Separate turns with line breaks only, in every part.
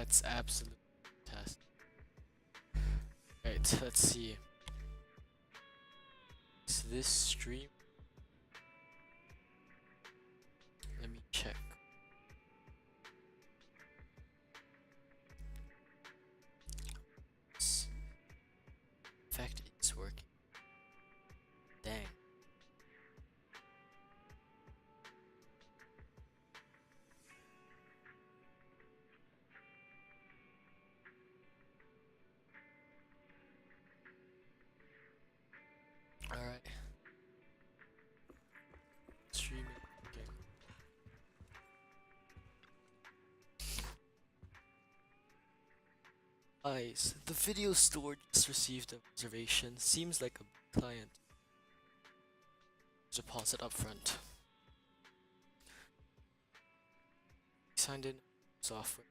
That's absolutely fantastic. Right, let's see. Is this stream? Let me check. In fact, it's working. Dang. Alright. Streaming. Okay. Guys, the video store just received a reservation. Seems like a client. Deposit up front. Signed in software.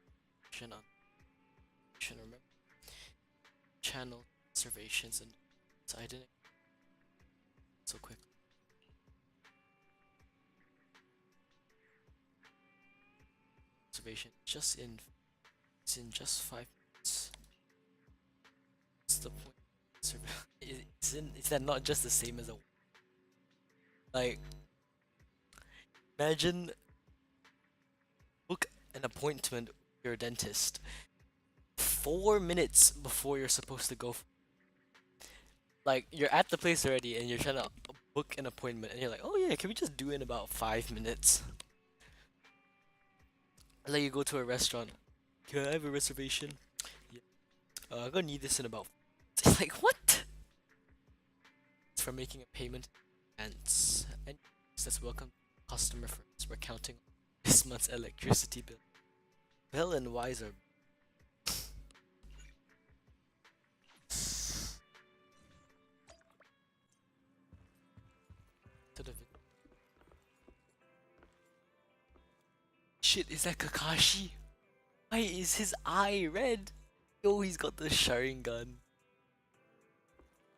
Remember channel reservations and so I didn't so quick. Reservation it's in just 5 minutes. What's the point? Is that not just the same as a like imagine book an appointment with your dentist 4 minutes before you're supposed to go. Like you're at the place already and you're trying to book an appointment and you're like, oh yeah, can we just do it in about 5 minutes? Like you go to a restaurant. Can I have a reservation? Yeah. I'm gonna need this in about. It's like what? It's for making a payment and that's welcome customer first. We're counting this month's electricity bill. Bell and Wiser. To the shit, is that Kakashi? Why is his eye red? Yo, he's got the Sharingan.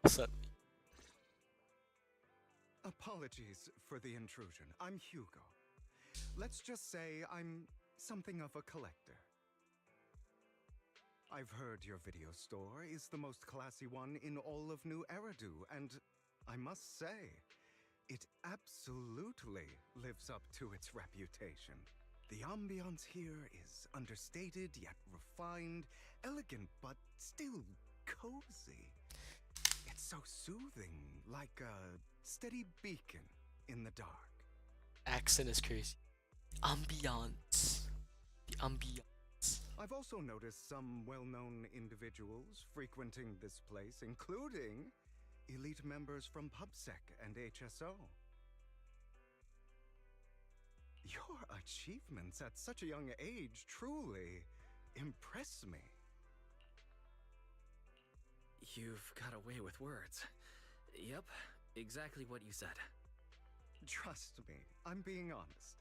What's up?
Apologies for the intrusion. I'm Hugo. Let's just say I'm something of a collector. I've heard your video store is the most classy one in all of New Eridu, and I must say, it absolutely lives up to its reputation. The ambiance here is understated yet refined, elegant but still cozy. It's so soothing, like a steady beacon in the dark.
Accent is crazy. Ambiance. The ambiance.
I've also noticed some well-known individuals frequenting this place, including elite members from PubSec and HSO. Your achievements at such a young age truly impress me.
You've got a way with words. Yep, exactly what you said.
Trust me, I'm being honest.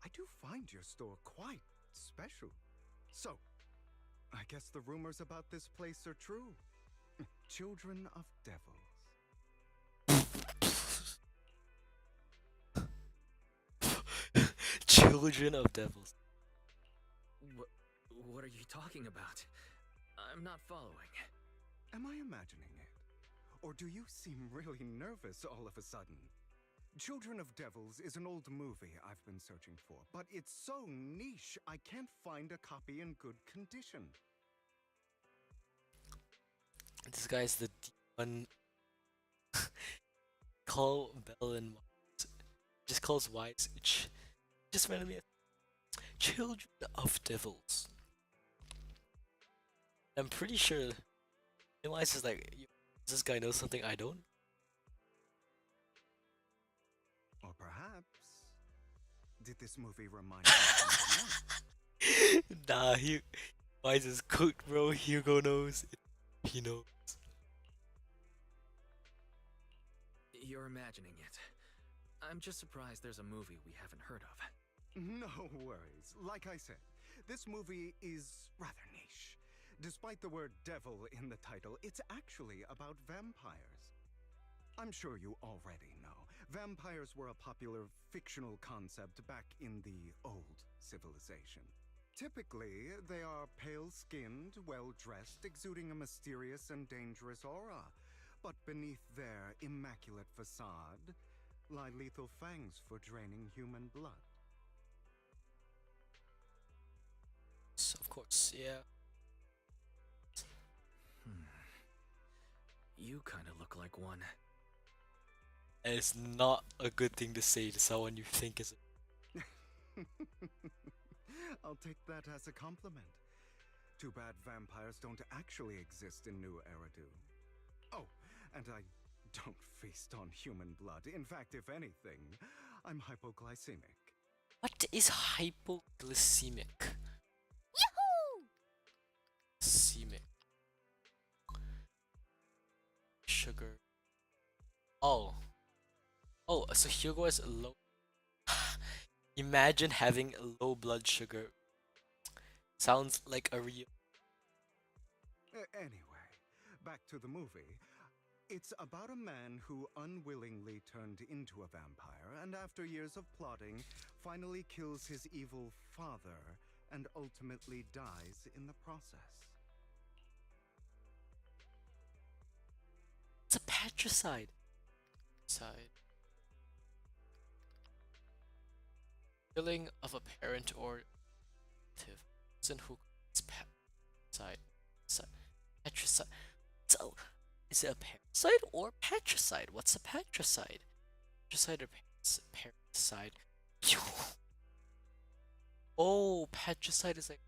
I do find your store quite special. So, I guess the rumors about this place are true. Children of devils.
Children of devils.
What are you talking about? I'm not following.
Am I imagining it? Or do you seem really nervous all of a sudden? Children of Devils is an old movie I've been searching for, but it's so niche I can't find a copy in good condition.
This guy's the D1. Call Bell and Wise. Just calls Wise. Just randomly. Children of Devils. I'm pretty sure. Wise is like, does this guy know something I don't?
Or perhaps, did this movie remind you of something else?
Nah, Wise is cooked, bro. Hugo knows. He knows.
You're imagining it. I'm just surprised there's a movie we haven't heard of.
No worries. Like I said, this movie is rather niche. Despite the word devil in the title, it's actually about vampires. I'm sure you already know. Vampires were a popular fictional concept back in the old civilization. Typically, they are pale-skinned, well-dressed, exuding a mysterious and dangerous aura. But beneath their immaculate facade lie lethal fangs for draining human blood.
Of course, yeah.
You kind of look like one.
And it's not a good thing to say to someone you think is.
I'll take that as a compliment. Too bad vampires don't actually exist in New Eridu. Oh, and I don't feast on human blood. In fact, if anything, I'm hypoglycemic.
What is hypoglycemic?
Yahoo!
Glycemic. Sugar. Oh. Oh, so Hugo is low. Imagine having low blood sugar. Sounds like a real.
Anyway, back to the movie. It's about a man who unwillingly turned into a vampire and after years of plotting, finally kills his evil father and ultimately dies in the process.
It's a patricide. Side. Killing of a parent or relative. Person who is patricide. Patricide. So, is it a parasite or patricide? What's a patricide? Patricide or parasite? Oh, patricide is like.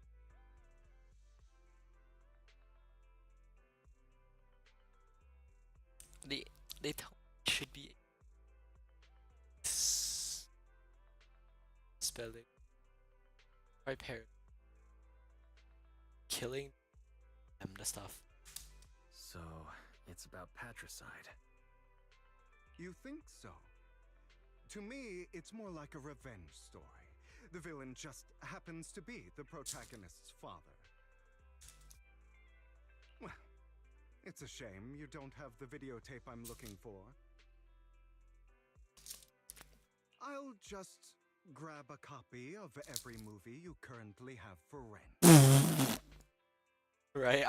They tell me it should be spelling. My parent killing them the stuff.
So, it's about patricide.
You think so? To me, it's more like a revenge story. The villain just happens to be the protagonist's father. Well, it's a shame you don't have the videotape I'm looking for. I'll just grab a copy of every movie you currently have for rent.
Right?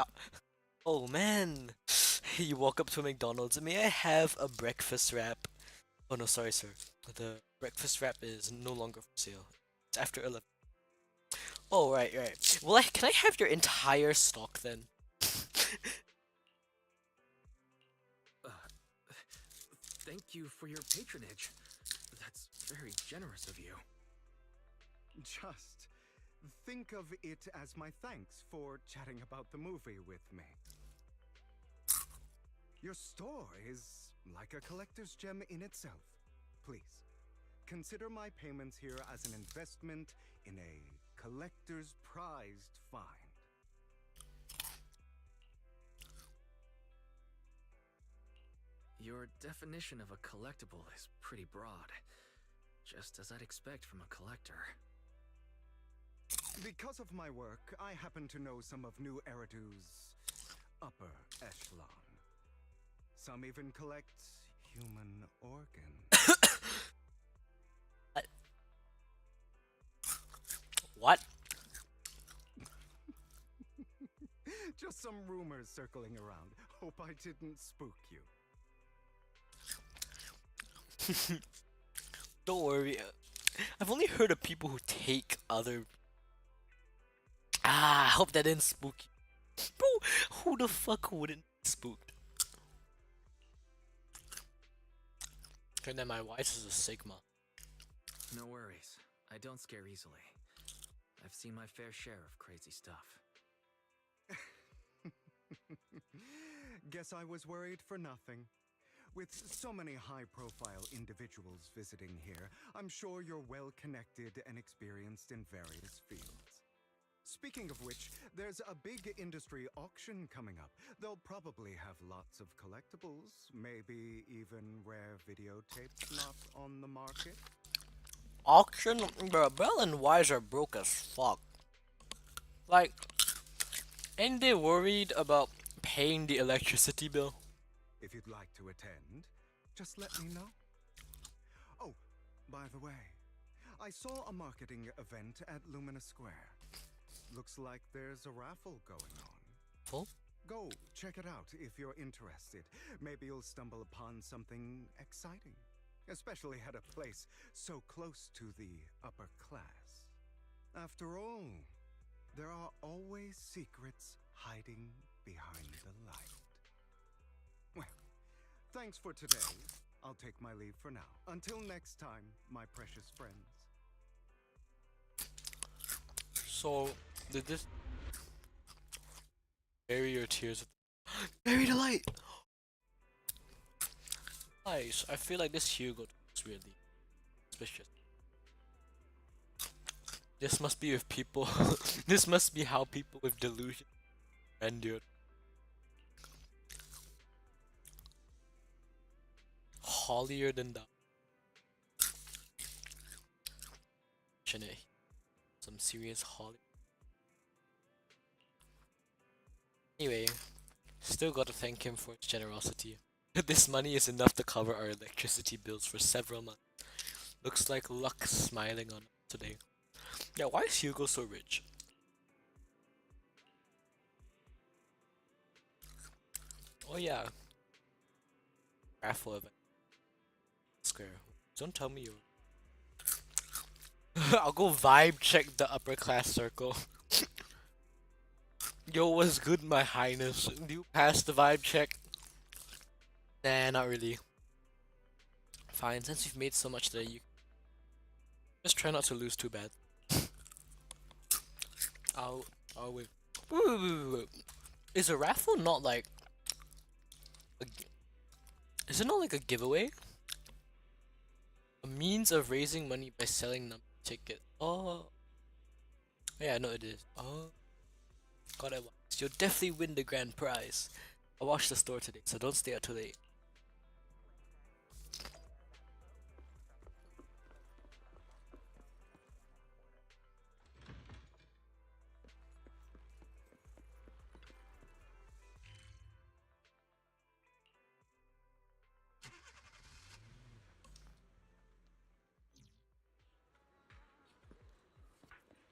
Oh man! You walk up to a McDonald's. May I have a breakfast wrap? Oh no, sorry, sir. The breakfast wrap is no longer for sale. It's after 11. Oh right, right. Well, can I have your entire stock then?
Thank you for your patronage. That's very generous of you.
Just think of it as my thanks for chatting about the movie with me. Your store is like a collector's gem in itself. Please, consider my payments here as an investment in a collector's prized find.
Your definition of a collectible is pretty broad, just as I'd expect from a collector.
Because of my work, I happen to know some of New Eridu's upper echelon. Some even collect human organs.
What?
Just some rumors circling around. Hope I didn't spook you.
Don't worry. I've only heard of people who take other. I hope that didn't spook you. Bro, who the fuck wouldn't be spooked? Okay, then my wife is a Sigma.
No worries. I don't scare easily. I've seen my fair share of crazy stuff.
Guess I was worried for nothing. With so many high-profile individuals visiting here, I'm sure you're well-connected and experienced in various fields. Speaking of which, there's a big industry auction coming up. They'll probably have lots of collectibles, maybe even rare videotapes not on the market.
Auction? Bro, Bell and Wise are broke as fuck. Like, ain't they worried about paying the electricity bill?
If you'd like to attend, just let me know. Oh, by the way, I saw a marketing event at Lumina Square. Looks like there's a raffle going on.
Full?
Go, check it out if you're interested. Maybe you'll stumble upon something exciting. Especially at a place so close to the upper class. After all, there are always secrets hiding behind the light. Well, thanks for today. I'll take my leave for now. Until next time, my precious friends.
So, did this bury your tears? Bury the light! Nice. I feel like this Hugo is really suspicious. This must be with people. This must be how people with delusion endure. Hollier than that. Some serious holly. Anyway, still gotta thank him for his generosity. This money is enough to cover our electricity bills for several months. Looks like luck's smiling on us today. Yeah, why is Hugo so rich? Oh yeah. Raffle event. Square. Don't tell me you're... I'll go vibe check the upper class circle. Yo, what's good, my highness? Do you pass the vibe check? Nah, not really. Fine, since you've made so much today, you just try not to lose too bad. I'll wait. Wait. Is a raffle not like is it not like a giveaway? A means of raising money by selling number ticket. Oh. Yeah, no it is. Oh. Got it. You'll definitely win the grand prize. I watched the store today, so don't stay out too late.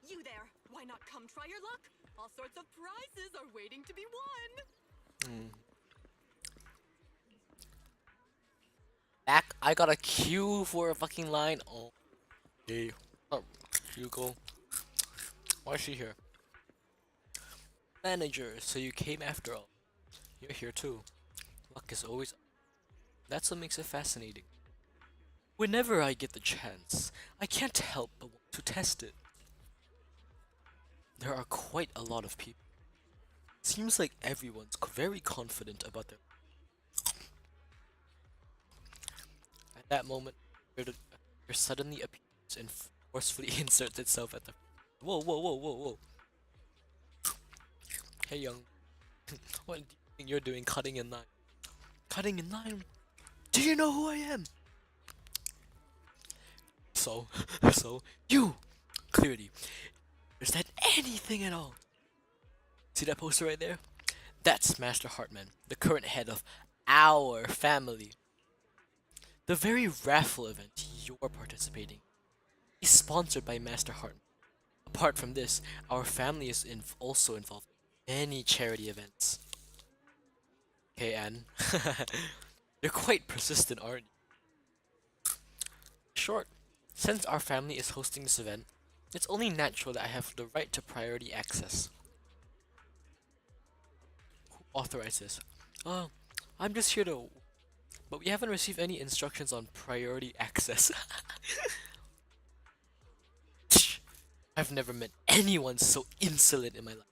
You there! Why not come try your luck? All sorts of prizes are waiting to be won!
Back, I got a queue for a fucking line. Oh, hey, Hugo. Why is she here? Manager, so you came after all. You're here too. Luck is always... That's what makes it fascinating. Whenever I get the chance, I can't help but want to test it. There are quite a lot of people. Seems like everyone's very confident about their... At that moment, there suddenly appears and forcefully inserts itself at the... Whoa. Hey young, what do you think you're doing cutting in line? Cutting in line? Do you know who I am? So, you! Clearly, is that anything at all? See that poster right there? That's Master Hartman, the current head of our family. The very raffle event you're participating is sponsored by Master Hartman. Apart from this, our family is also involved in many charity events. Okay, Anne. You're quite persistent, aren't you? Short. Since our family is hosting this event, it's only natural that I have the right to priority access. Who authorized this? I'm just here to... But we haven't received any instructions on priority access. I've never met anyone so insolent in my life.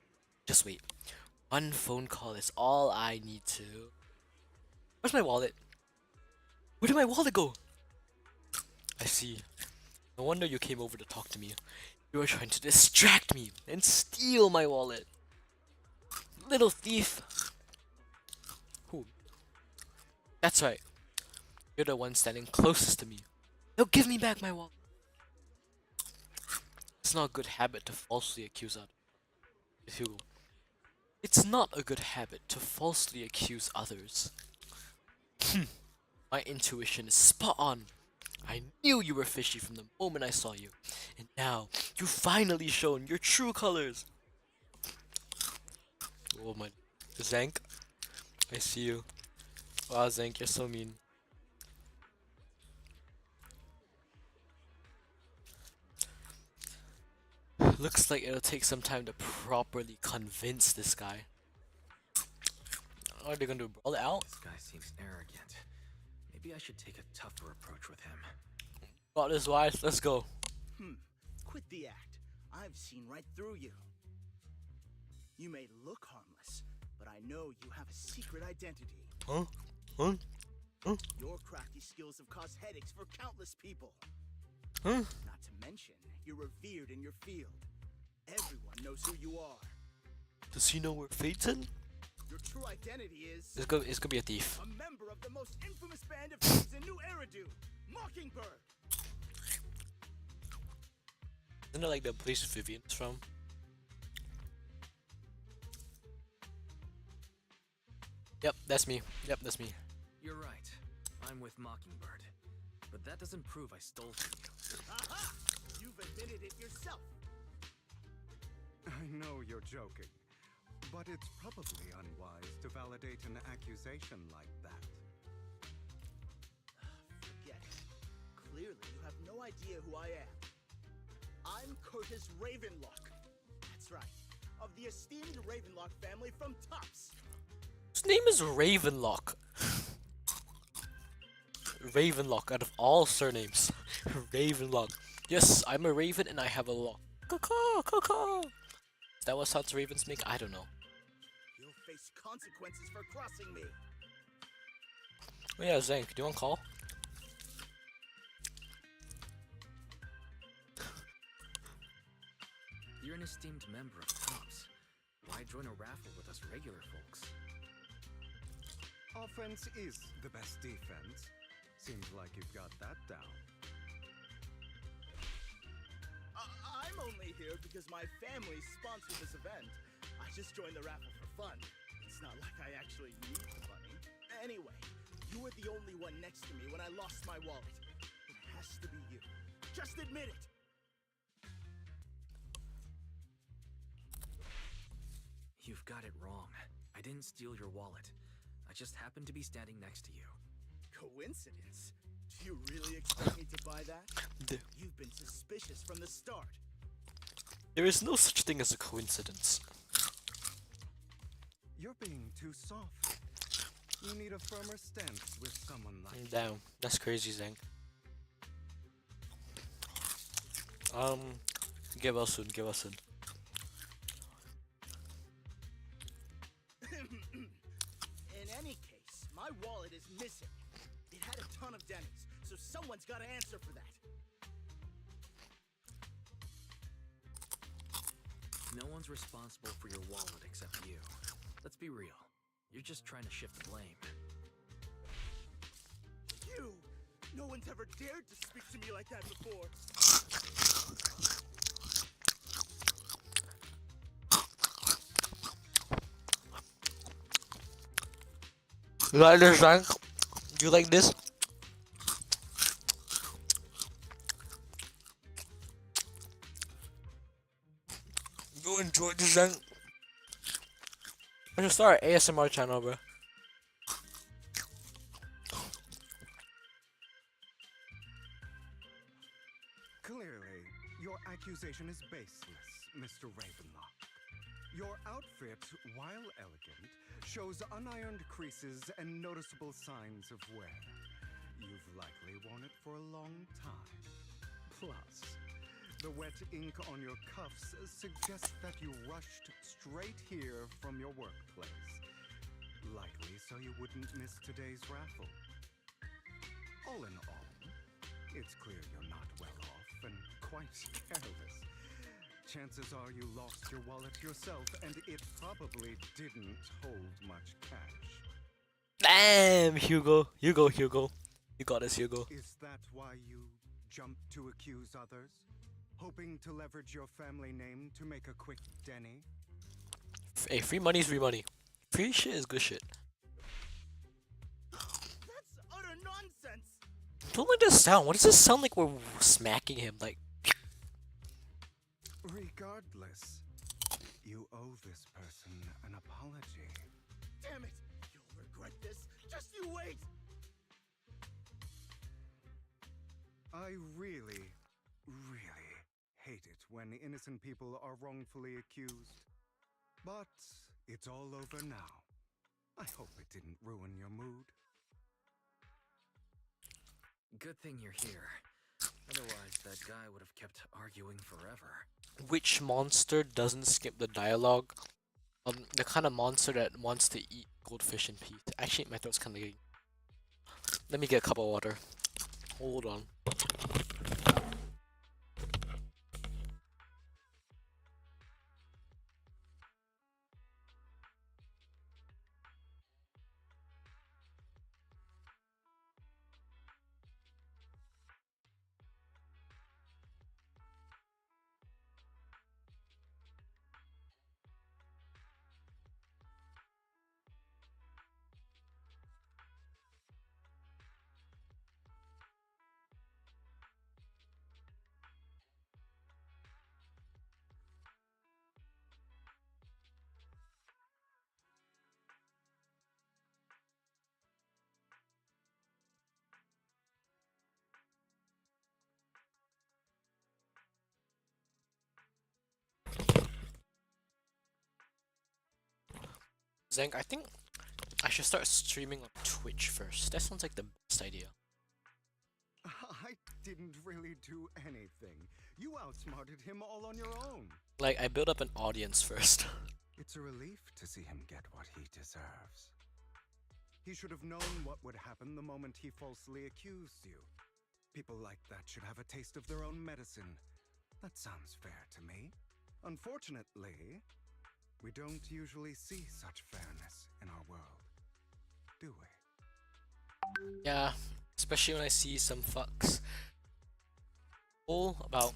Just wait. One phone call is all I need to... Where's my wallet? Where did my wallet go? I see. No wonder you came over to talk to me. You were trying to distract me and steal my wallet. Little thief. Who? That's right. You're the one standing closest to me. Now give me back my wallet. It's not a good habit to falsely accuse others. Hugo. It's not a good habit to falsely accuse others. My intuition is spot on. I knew you were fishy from the moment I saw you. And now, you've finally shown your true colors. Oh my. Zank, I see you. Wow, Zank, you're so mean. Looks like it'll take some time to properly convince this guy. Are they gonna do brawl it out?
This guy seems arrogant. Maybe I should take a tougher approach with him.
Got this, wise. Let's go.
Quit the act. I've seen right through you. You may look harmless, but I know you have a secret identity.
Huh? Huh? Huh?
Your crafty skills have caused headaches for countless people.
Huh?
Not to mention, you're revered in your field. Everyone knows who you are.
Does he know where Fate's in?
Your true identity is
It's gonna be a thief.
a member of the most infamous band of thieves in New Eridu, Mockingbird.
Isn't it like the place Vivian's from? Yep, that's me. Yep, that's me.
You're right. I'm with Mockingbird. But that doesn't prove I stole from you.
Aha! You've admitted it yourself.
I know you're joking, but it's probably unwise to validate an accusation like that.
Forget it. Clearly, you have no idea who I am. I'm Curtis Ravenlock. That's right. Of the esteemed Ravenlock family from Tops.
His name is Ravenlock. Ravenlock out of all surnames. Ravenlock. Yes, I'm a raven and I have a lock. Caw, caw, caw. Is that what sounds ravens make? I don't know.
You'll face consequences for crossing me.
Oh yeah, Zank, do you want to call?
You're an esteemed member of Tops. Why join a raffle with us regular folks?
Offense is the best defense. Seems like you've got that down.
I'm only here because my family sponsored this event. I just joined the raffle for fun. It's not like I actually need the money. Anyway, you were the only one next to me when I lost my wallet. It has to be you. Just admit it.
You've got it wrong. I didn't steal your wallet. I just happened to be standing next to you.
Coincidence? Do you really expect me to buy that?
The-
You've been suspicious from the start.
There is no such thing as a coincidence.
You're being too soft. You need a firmer stance with someone like
Damn, that's crazy, Zank. Get well soon, get well soon.
In any case, my wallet is missing. It had a ton of dennies, so someone's got to answer for that.
No one's responsible for your wallet except you. Let's be real. You're just trying to shift the blame.
You! No one's ever dared to speak to me like that before.
You like this, Zank? Do you like this? You enjoy this, Zank? I should start an ASMR channel, bro.
Clearly, your accusation is baseless, Mr. Ravenlock. Your outfit, while elegant, shows unironed creases and noticeable signs of wear. You've likely worn it for a long time. Plus, the wet ink on your cuffs suggests that you rushed straight here from your workplace. Likely so you wouldn't miss today's raffle. All in all, it's clear you're not well off and quite careless. Chances are you lost your wallet yourself, and it probably didn't hold much cash.
Damn, Hugo. Hugo. You got this, Hugo.
Is that why you jumped to accuse others? Hoping to leverage your family name to make a quick Denny?
Hey, free money is free money. Free shit is good shit.
That's utter nonsense!
Don't like this sound. What does this sound like we're smacking him? Like,
Regardless, You owe this person an apology.
Damn it! You'll regret this. Just you wait!
I really, really hate it when innocent people are wrongfully accused. But it's all over now. I hope it didn't ruin your mood.
Good thing you're here. Otherwise, that guy would have kept arguing forever.
Which monster doesn't skip the dialogue? The kind of monster that wants to eat goldfish in peace. Actually, my throat's kind of getting. Let me get a cup of water. Hold on. Zeng, I think I should start streaming on Twitch first. That sounds like the best idea.
I didn't really do anything. You outsmarted him all on your own.
Like, I build up an audience first.
It's a relief to see him get what he deserves. He should have known what would happen the moment he falsely accused you. People like that should have a taste of their own medicine. That sounds fair to me. Unfortunately, we don't usually see such fairness in our world, do we?
Yeah, especially when I see some fucks. All about,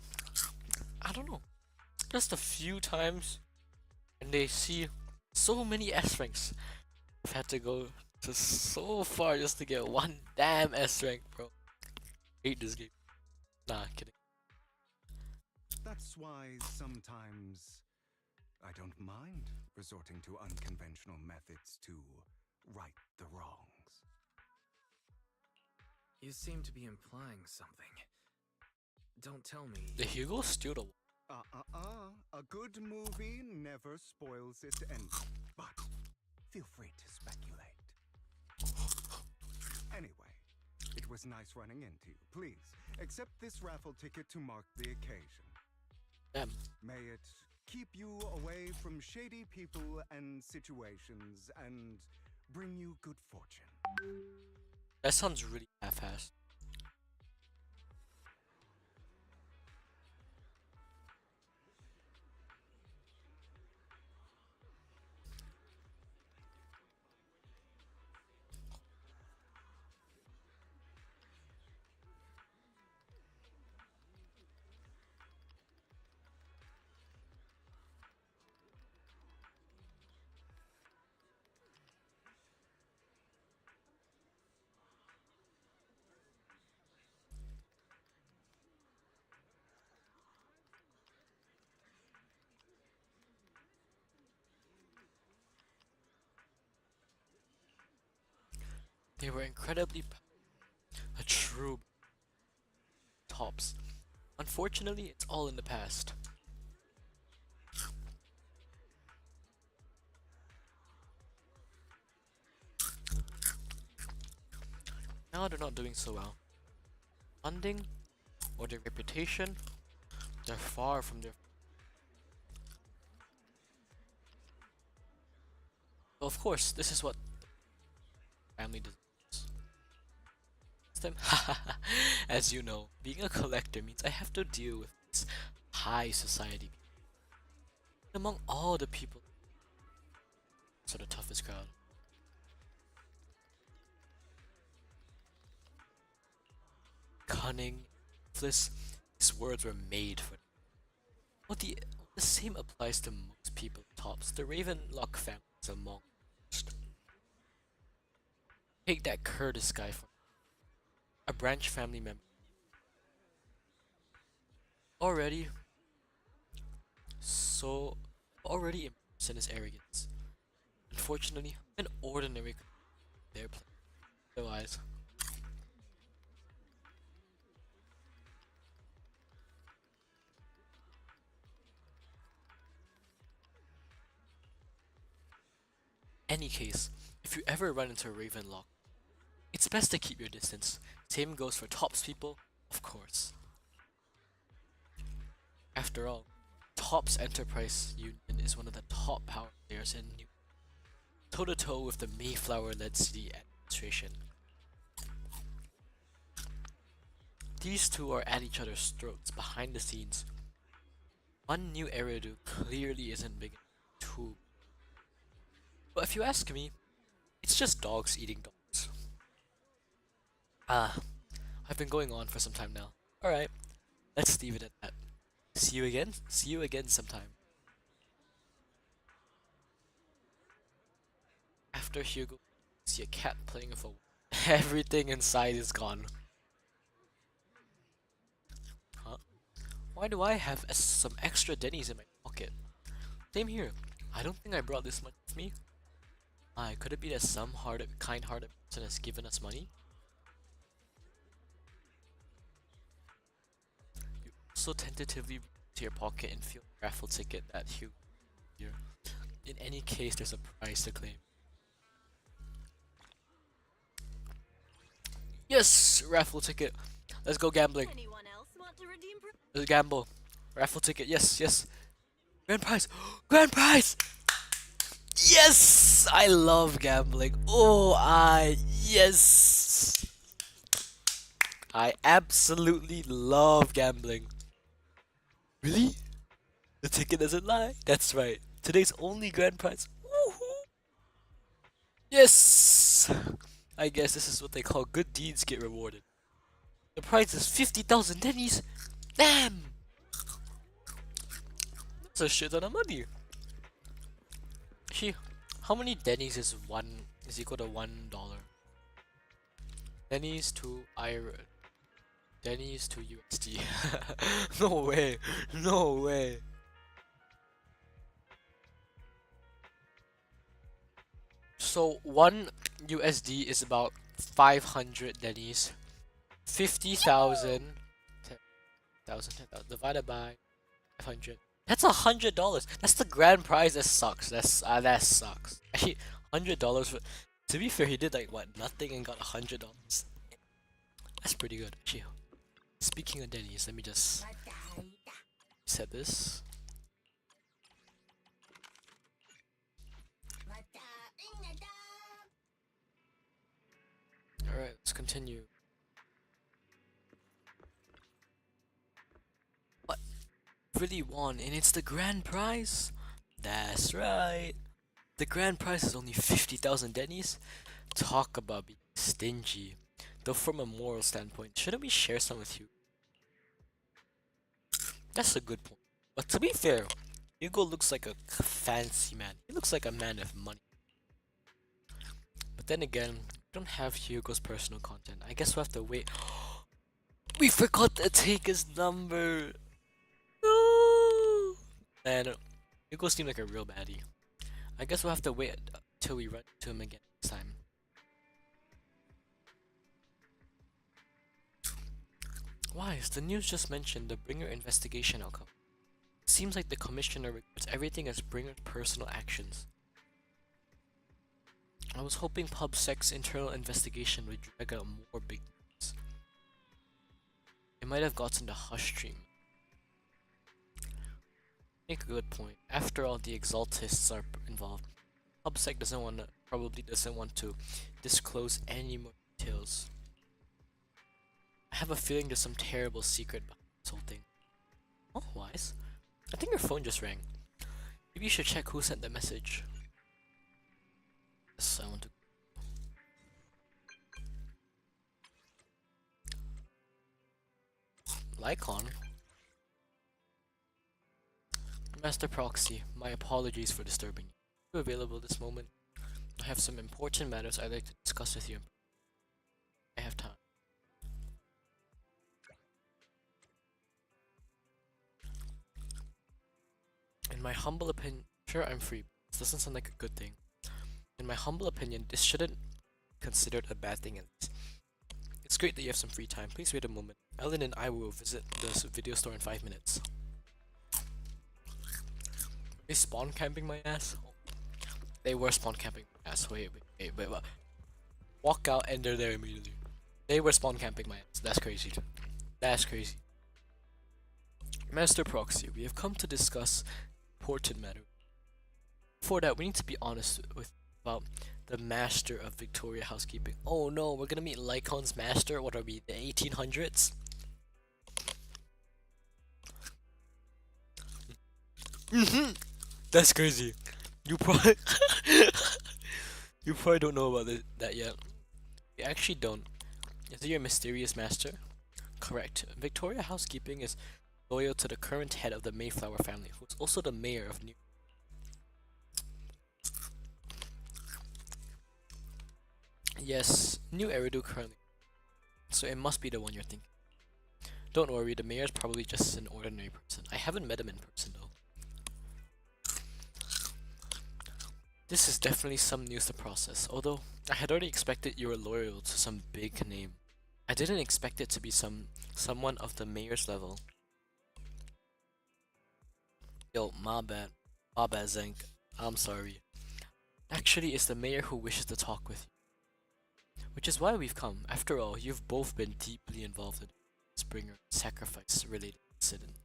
I don't know, just a few times, and they see so many S ranks. I've had to go to so far just to get one damn S rank, bro. Hate this game. Nah, kidding.
That's why sometimes I don't mind resorting to unconventional methods to right the wrongs.
You seem to be implying something. Don't tell me.
The Hugo still the
A good movie never spoils its ending, but feel free to speculate. Anyway, it was nice running into you. Please, accept this raffle ticket to mark the occasion.
damn.
May it keep you away from shady people and situations and bring you good fortune.
That sounds really half-assed. They were incredibly a true tops. Unfortunately, it's all in the past. Now they're not doing so well. Funding or their reputation, they're far from their. Of course, this is what family does. Them. As you know, being a collector means I have to deal with this high society. Among all the people, so the toughest crowd. Cunning, ruthless, these words were made for. Well, the same applies to most people tops. The Ravenlock family is among. Take that Curtis guy from a branch family member. Already so already immersed in his arrogance. Unfortunately, an ordinary their place. Otherwise, any case, if you ever run into Ravenlock, it's best to keep your distance. Same goes for Tops people, of course. After all, Tops Enterprise Union is one of the top power players in New toe to toe with the Mayflower-led city administration. These two are at each other's throats behind the scenes. One new Eridu clearly isn't big enough to. But if you ask me, it's just dogs eating dogs. I've been going on for some time now. Alright, let's leave it at that. See you again? See you again sometime. After Hugo, see a cat playing with a everything inside is gone. Huh? Why do I have some extra Denny's in my pocket? Same here. I don't think I brought this much with me. Could it be that some kind-hearted person has given us money? You also tentatively reach into your pocket and feel the raffle ticket that Hugo here. In any case, there's a prize to claim. Yes! Raffle ticket. Let's go gambling.
Anyone else want to redeem?
Let's gamble. Raffle ticket. Yes, yes. Grand prize. Grand prize! Yes! I love gambling. Yes! I absolutely love gambling. Really? The ticket doesn't lie? That's right. Today's only grand prize. Woohoo! Yes! I guess this is what they call good deeds get rewarded. The prize is 50,000 Denny's. Damn! That's a shit ton of money. Actually, how many Denny's is equal to $1? Denny's to IRA. Denny's to USD. No way. No way. So 1 USD is about 500 Denny's. 50,000 10,000 divided by 500. That's $100. That's the grand prize. That sucks. That sucks. Actually, $100. To be fair, he did like what, nothing and got $100. That's pretty good. Actually, speaking of Denny's, let me just set this. All right, let's continue. What? Really won, and it's the grand prize? That's right. The grand prize is only 50,000 Denny's. Talk about being stingy. Though from a moral standpoint, shouldn't we share some with you? That's a good point. But to be fair, Hugo looks like a fancy man. He looks like a man of money. But then again, we don't have Hugo's personal content. I guess we'll have to wait. We forgot to take his number. No. And Hugo seemed like a real baddie. I guess we'll have to wait till we run into him again next time. Why is the news just mentioned the Bringer investigation outcome? Seems like the commissioner records everything as Bringer's personal actions. I was hoping PubSec's internal investigation would drag out more big news. It might have gotten the hush treatment. Make a good point. After all, the Exaltists are involved. PubSec probably doesn't want to disclose any more details. I have a feeling there's some terrible secret behind this whole thing. Oh, Wise? I think your phone just rang. Maybe you should check who sent the message. Yes, I want to. Lycon? Master Proxy, my apologies for disturbing you. Are you available this moment? I have some important matters I'd like to discuss with you. I have time. In my humble opinion, sure I'm free. This doesn't sound like a good thing. In my humble opinion, this shouldn't be considered a bad thing at least. It's great that you have some free time. Please wait a moment. Ellen and I will visit this video store in 5 minutes. They spawn camping my ass? They were spawn camping my ass. Wait. Walk out and they're there immediately. They were spawn camping my ass. That's crazy. That's crazy. Master Proxy, we have come to discuss important matter. Before that, we need to be honest about the master of Victoria housekeeping. Oh no, we're gonna meet Lycon's master. What are we, the 1800s? That's crazy. You probably you probably don't know about that yet. You actually don't. Is it your mysterious master? Correct. Victoria housekeeping is loyal to the current head of the Mayflower family, who is also the mayor of New. Yes, New Eridu currently. So it must be the one you're thinking. Don't worry, the mayor's probably just an ordinary person. I haven't met him in person though. This is definitely some news to process, although I had already expected you were loyal to some big name. I didn't expect it to be someone of the mayor's level. Yo, my bad. My bad, Zank. I'm sorry. Actually, it's the mayor who wishes to talk with you. Which is why we've come. After all, you've both been deeply involved in Springer sacrifice-related incident.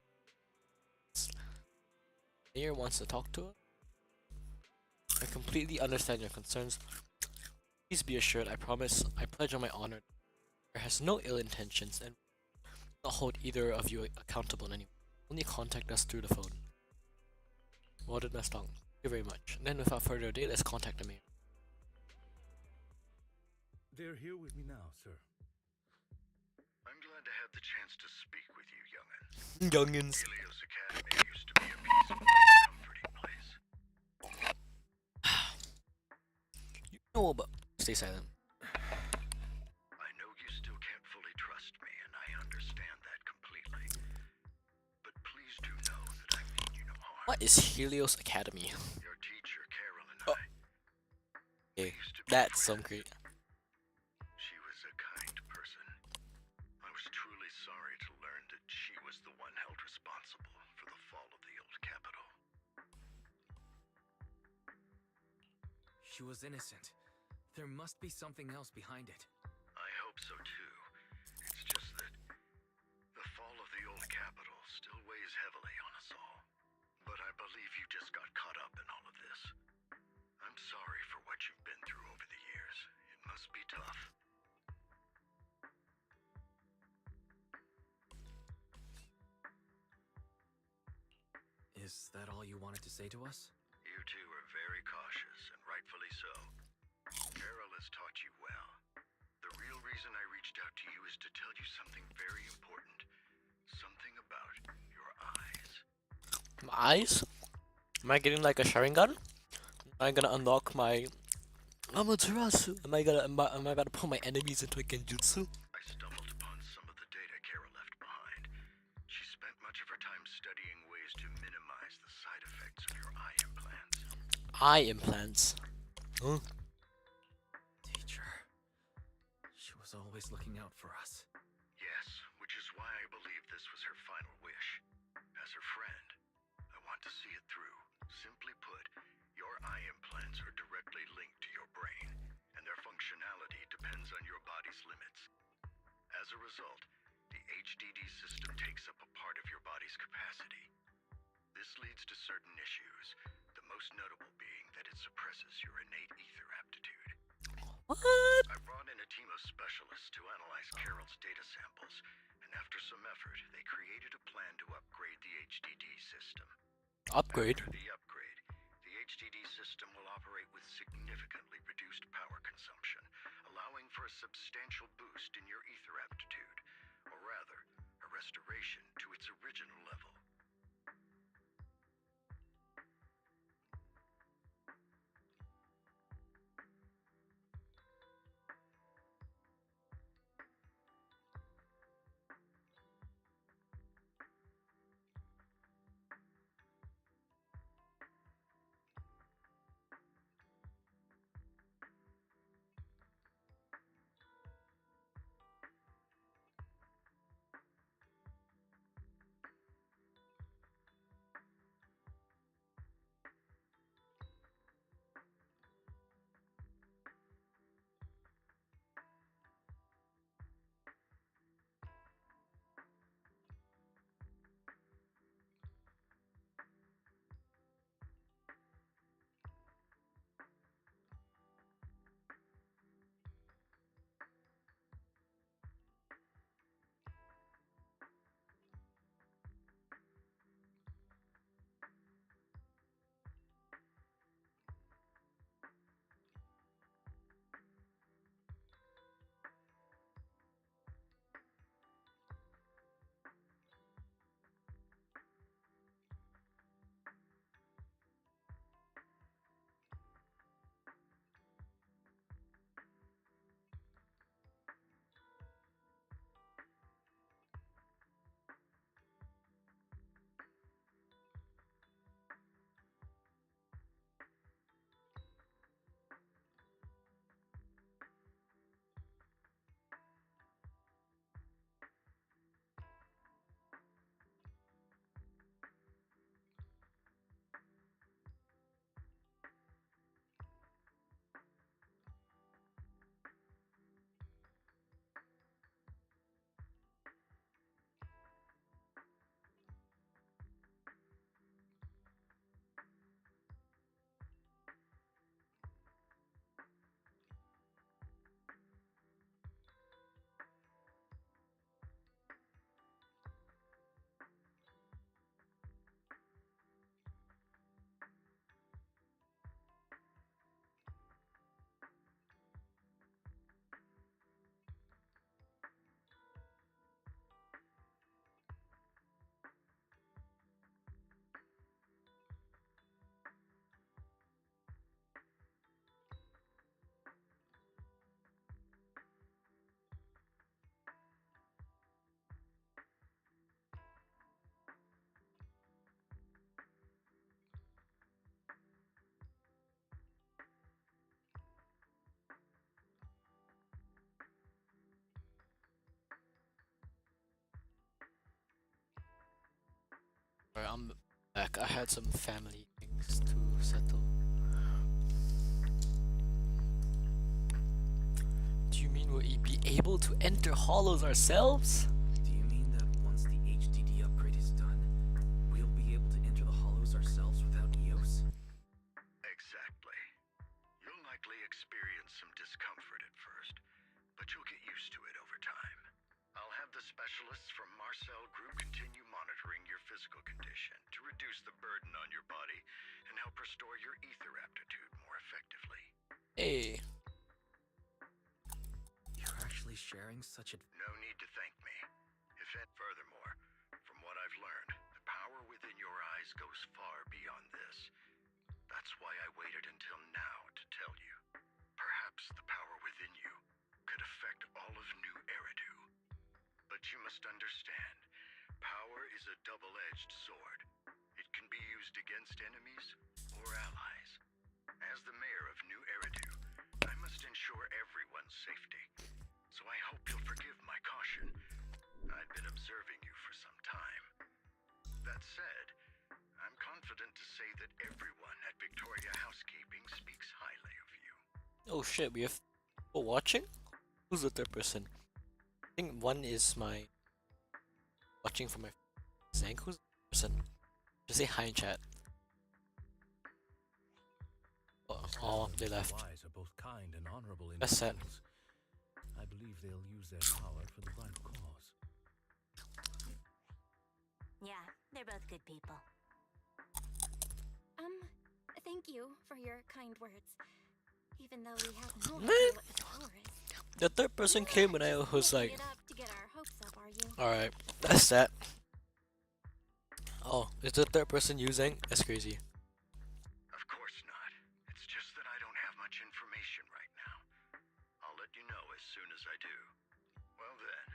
Mayor wants to talk to us? I completely understand your concerns. Please be assured, I pledge on my honor, there has no ill intentions and will not hold either of you accountable in any way. Only contact us through the phone. Well done, Thank you very much. And then without further ado, let's contact the mayor.
They're here with me now, sir.
I'm glad to have the chance to speak with you, young'uns.
Youngins.
Helios Academy used to be a peaceful and comforting place.
You know about. Stay silent.
I know you still can't fully trust me, and I understand that completely. But please do know that I mean you no harm.
What is Helios Academy?
Your teacher, Carol, and
Oh.
I.
Okay,
used to be
that's some
friends.
great.
She was a kind person. I was truly sorry to learn that she was the one held responsible for the fall of the old capital.
She was innocent. There must be something else behind it.
I hope so too. It's just that the fall of the old capital still weighs heavily on us all. But I believe you just got caught up in all of this. I'm sorry for what you've been through over the years. It must be tough.
Is that all you wanted to say to us?
You two are very cautious, and rightfully so. Carol has taught you well. The real reason I reached out to you is to tell you something very important. Something about your eyes.
My eyes? Am I getting like a Sharingan? Am I gonna unlock my Amaterasu? Am I about to put my enemies into a Genjutsu?
I stumbled upon some of the data Carol left behind. She spent much of her time studying ways to minimize the side effects of your eye implants.
Eye implants. Huh?
Teacher. She was always looking out for us.
Yes, which is why I believe this was her final wish. As her friend, I want to see it through. Simply put, your eye implants are directly linked to your brain, and their functionality depends on your body's limits. As a result, the HDD system takes up a part of your body's capacity. This leads to certain issues, the most notable being that it suppresses your innate ether aptitude.
What?
I brought in a team of specialists to analyze Carol's data samples, and after some effort, they created a plan to upgrade the HDD system.
Upgrade?
After the upgrade, the HDD system will operate with significantly reduced power consumption, allowing for a substantial boost in your ether aptitude, or rather, a restoration to its original level.
Alright, I'm back. I had some family things to settle. Do you mean we'll be able to enter hollows ourselves?
Do you mean that once the HDD upgrade is done, we'll be able to enter the hollows ourselves without EOS?
Exactly. You'll likely experience some discomfort at first, but you'll get used to it over time. I'll have the specialists from Marcel Group continue monitoring your physical condition to reduce the burden on your body and help restore your ether aptitude more effectively.
Hey.
You're actually sharing such a...
No need to thank me. Furthermore, from what I've learned, the power within your eyes goes far beyond this. That's why I waited until now to tell you. Perhaps the power within you could affect all of New Eridu. But you must understand, power is a double-edged sword. It can be used against enemies or allies. As the mayor of New Eridu, I must ensure everyone's safety. So I hope you'll forgive my caution. I've been observing you for some time. That said, I'm confident to say that everyone at Victoria Housekeeping speaks highly of you.
Oh shit, we have people watching? Who's the third person? I think one is my watching from my Zank. Who's the person? Just say hi in chat. Oh, they left.
Wise are both kind and honorable
That's sad.
individuals. I believe they'll use their power for the right cause.
Yeah, they're both good people.
Thank you for your kind words. Even though we have no
Man.
idea what the power is.
The third person came when I was
Making
like,
it up to get our hopes up, are you?
alright, that's that. Oh, is the third person using? That's crazy.
Of course not. It's just that I don't have much information right now. I'll let you know as soon as I do. Well then,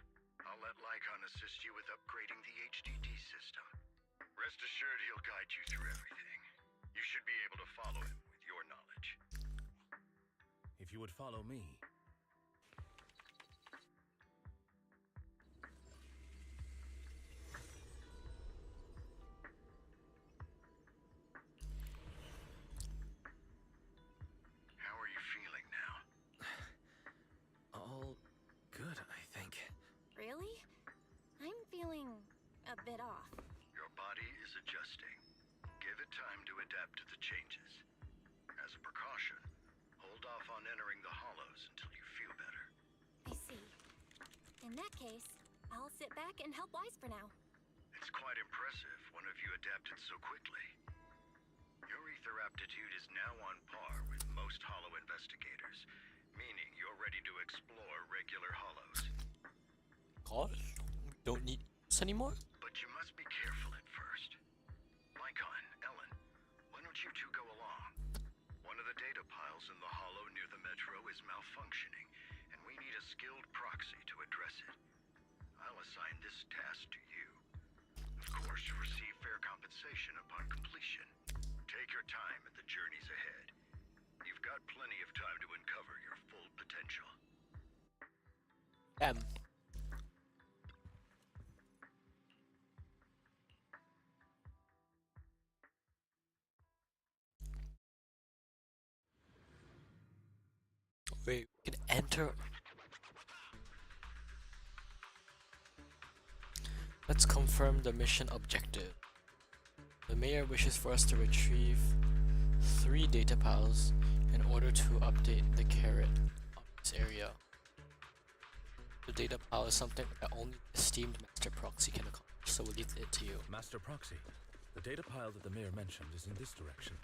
I'll let Lycon assist you with upgrading the HDD system. Rest assured he'll guide you through everything. You should be able to follow him with your knowledge.
If you would follow me,
How are you feeling now?
All good, I think.
Really? I'm feeling a bit off.
Your body is adjusting. Give it time to adapt to the changes. As a precaution, hold off on entering the hollows until you feel better.
I see. In that case, I'll sit back and help Wise for now.
It's quite impressive one of you adapted so quickly. Your ether aptitude is now on par with most hollow investigators, meaning you're ready to explore regular hollows.
Gosh, we don't need this anymore?
But you must be careful at first. Lycon, Ellen, why don't you two go along? One of the data piles in the hollow near the metro is malfunctioning, and we need a skilled proxy to address it. I'll assign this task to you. Of course, you'll receive fair compensation upon completion. Take your time at the journeys ahead. You've got plenty of time to uncover your full potential.
Damn. Wait, we can enter. Let's confirm the mission objective. The mayor wishes for us to retrieve 3 data piles in order to update the carrot of this area. The data pile is something that only the esteemed Master Proxy can accomplish, so we'll leave it to you.
Master Proxy, the data pile that the mayor mentioned is in this direction.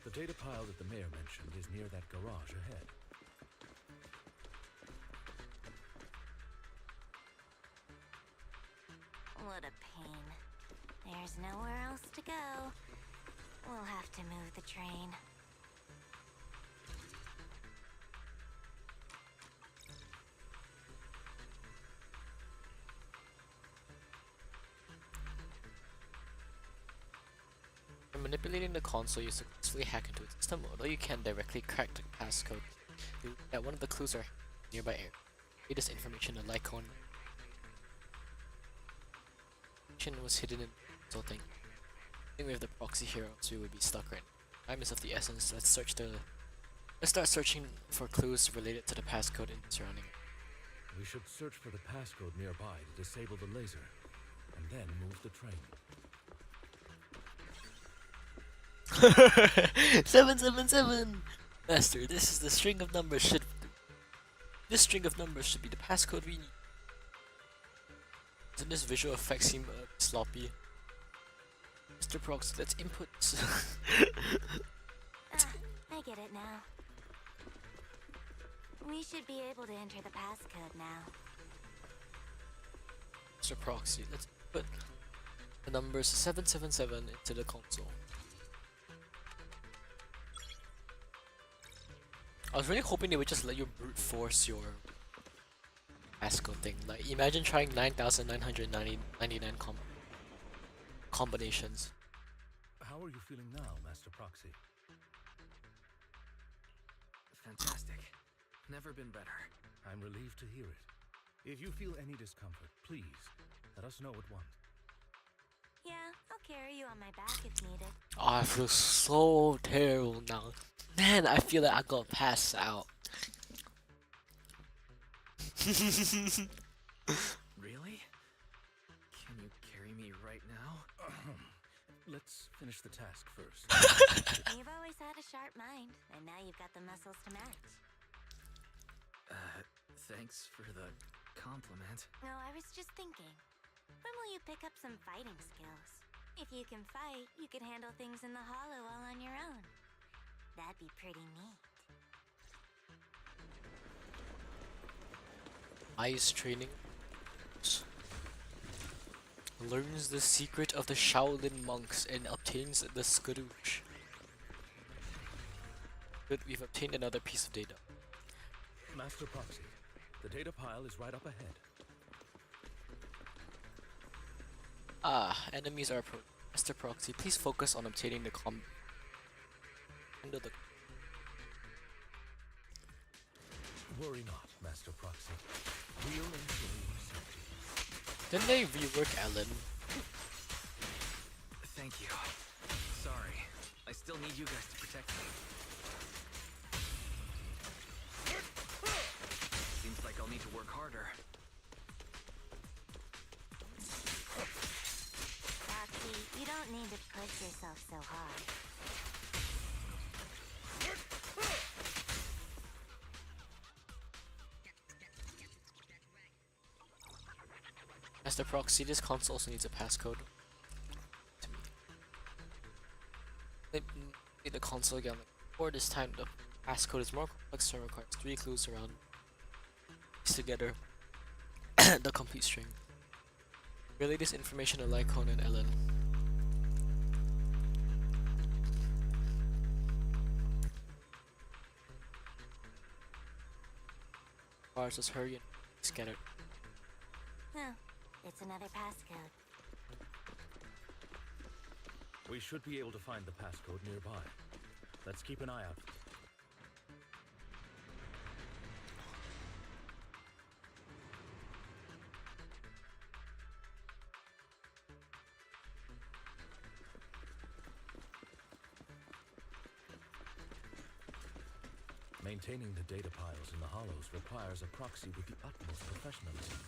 The data pile that the mayor mentioned is near that garage ahead.
What a pain. There's nowhere else to go. We'll have to move the train.
When manipulating the console, you successfully hack into its system, although you can't directly crack the passcode. That one of the clues are nearby area. Read this information in Lycon. Information was hidden in consulting. I think we have the proxy here, so we would be stuck right now. Time is of the essence. Let's start searching for clues related to the passcode in the surrounding area.
We should search for the passcode nearby to disable the laser, and then move the train.
777! Master, this is the string of numbers this string of numbers should be the passcode we need. Doesn't this visual effect seem sloppy? Mr. Prox, let's input.
I get it now. We should be able to enter the passcode now.
Mr. Proxy, let's put the numbers 777 into the console. I was really hoping they would just let you brute force your passcode thing. Like, imagine trying 9,999 combinations.
How are you feeling now, Master Proxy?
Fantastic. Never been better.
I'm relieved to hear it. If you feel any discomfort, please let us know at once.
Yeah, I'll carry you on my back if needed.
Oh, I feel so terrible now. Man, I feel like I got passed out.
Really? Can you carry me right now?
Let's finish the task first.
You've always had a sharp mind, and now you've got the muscles to match.
Thanks for the compliment.
No, I was just thinking. When will you pick up some fighting skills? If you can fight, you can handle things in the hollow all on your own. That'd be pretty neat.
Ice training. Learns the secret of the Shaolin monks and obtains the skadoosh. Good, we've obtained another piece of data.
Master Proxy, the data pile is right up ahead.
Enemies are approaching. Master Proxy, please focus on obtaining the
Worry not, Master Proxy. We'll ensure your safety.
Didn't they rework Ellen?
Thank you. Sorry. I still need you guys to protect me. Seems like I'll need to work harder.
Roxy, you don't need to push yourself so hard.
Master Proxy, this console also needs a passcode. To me. Let me see the console again. Before this time, the passcode is more complex and requires 3 clues around piece together the complete string. Relay this information to Lycon and Ellen. Requires us hurry and scatter.
Oh, it's another passcode.
We should be able to find the passcode nearby. Let's keep an eye out. Maintaining the data piles in the hollows requires a proxy with the utmost professionalism.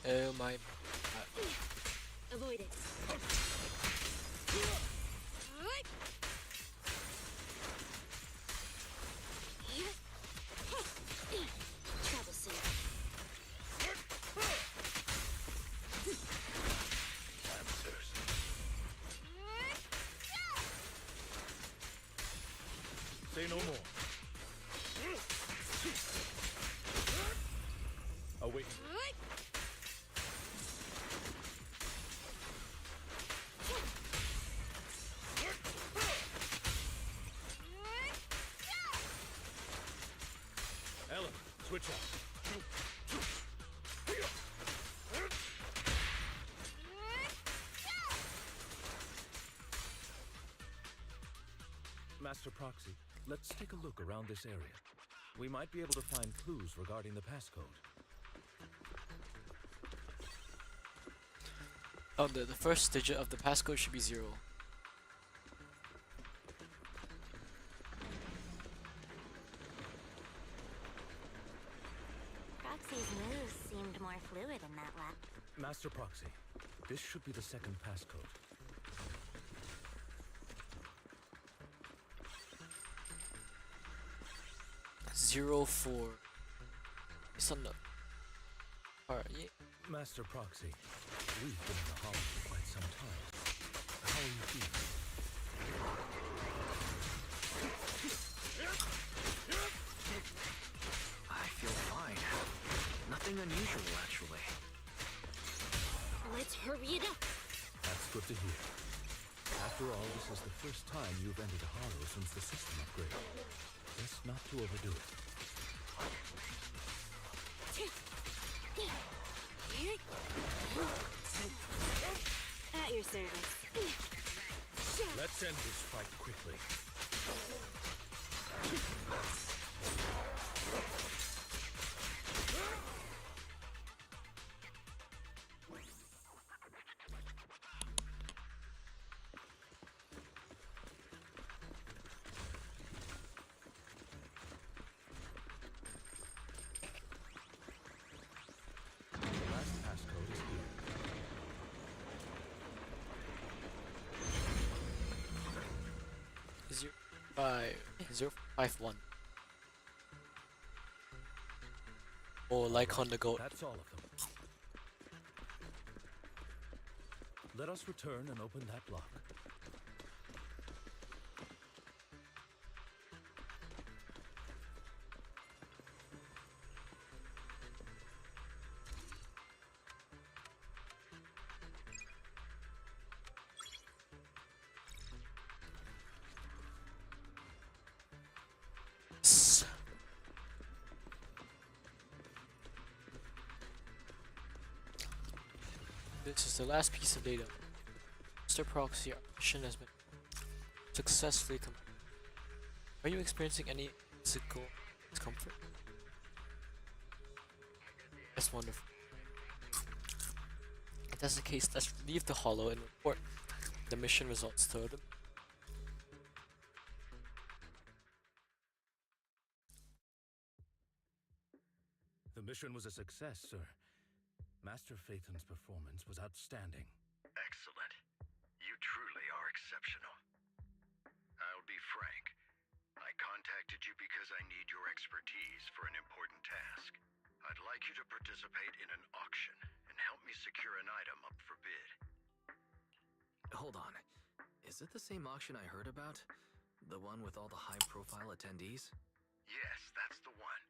Oh my.
Avoid it. Troublesome.
Say no more. Await. Switch up. Master Proxy, let's take a look around this area. We might be able to find clues regarding the passcode.
Oh, the first digit of the passcode should be 0.
Proxy's moves seemed more fluid in that lap.
Master Proxy, this should be the second passcode.
04. It's on the. Alright, yeah.
Master Proxy, we've been in the hollow for quite some time. How are you feeling?
I feel fine. Nothing unusual, actually.
Let's hurry it up.
That's good to hear. After all, this is the first time you've entered a hollow since the system upgrade. Best not to overdo it.
At your service.
Let's end this fight quickly. The last passcode is here.
051. Oh, like on the goat.
That's all of them. Let us return and open that block.
S- This is the last piece of data. Mr. Proxy, our mission has been successfully completed. Are you experiencing any physical discomfort? That's wonderful. If that's the case, let's leave the hollow and report the mission results to them.
The mission was a success, sir. Master Phaethon's performance was outstanding.
Excellent. You truly are exceptional. I'll be frank. I contacted you because I need your expertise for an important task. I'd like you to participate in an auction and help me secure an item up for bid.
Hold on. Is it the same auction I heard about? The one with all the high-profile attendees?
Yes, that's the one.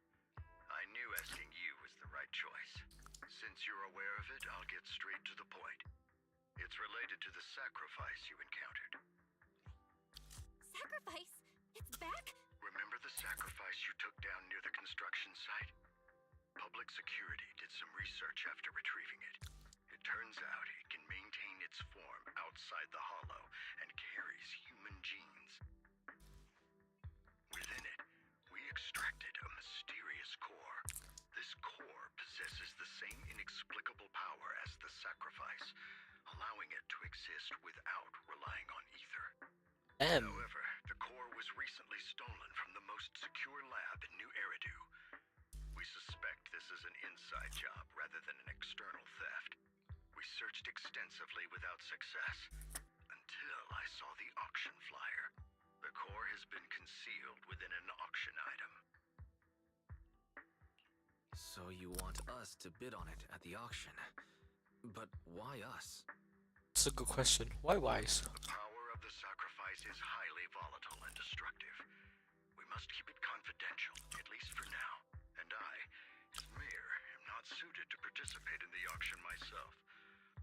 I knew asking you was the right choice. Since you're aware of it, I'll get straight to the point. It's related to the sacrifice you encountered.
Sacrifice? It's back?
Remember the sacrifice you took down near the construction site? Public security did some research after retrieving it. It turns out it can maintain its form outside the hollow and carries human genes. Within it, we extracted a mysterious core. This core possesses the same inexplicable power as the sacrifice, allowing it to exist without relying on ether. However, the core was recently stolen from the most secure lab in New Eridu. We suspect this is an inside job rather than an external theft. We searched extensively without success, until I saw the auction flyer. The core has been concealed within an auction item.
So you want us to bid on it at the auction. But why us?
That's a good question. Why wise?
The power of the sacrifice is highly volatile and destructive. We must keep it confidential, at least for now. And I, as mayor, am not suited to participate in the auction myself.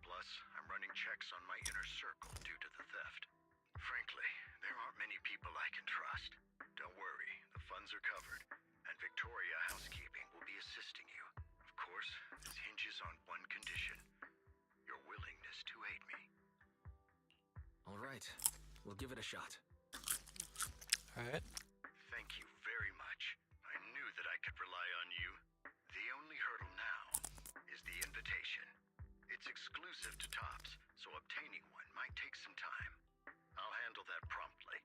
Plus, I'm running checks on my inner circle due to the theft. Frankly, there aren't many people I can trust. Don't worry, the funds are covered, and Victoria Housekeeping will be
We'll give it a shot.
Alright.
Thank you very much. I knew that I could rely on you. The only hurdle now is the invitation. It's exclusive to Tops, so obtaining one might take some time. I'll handle that promptly.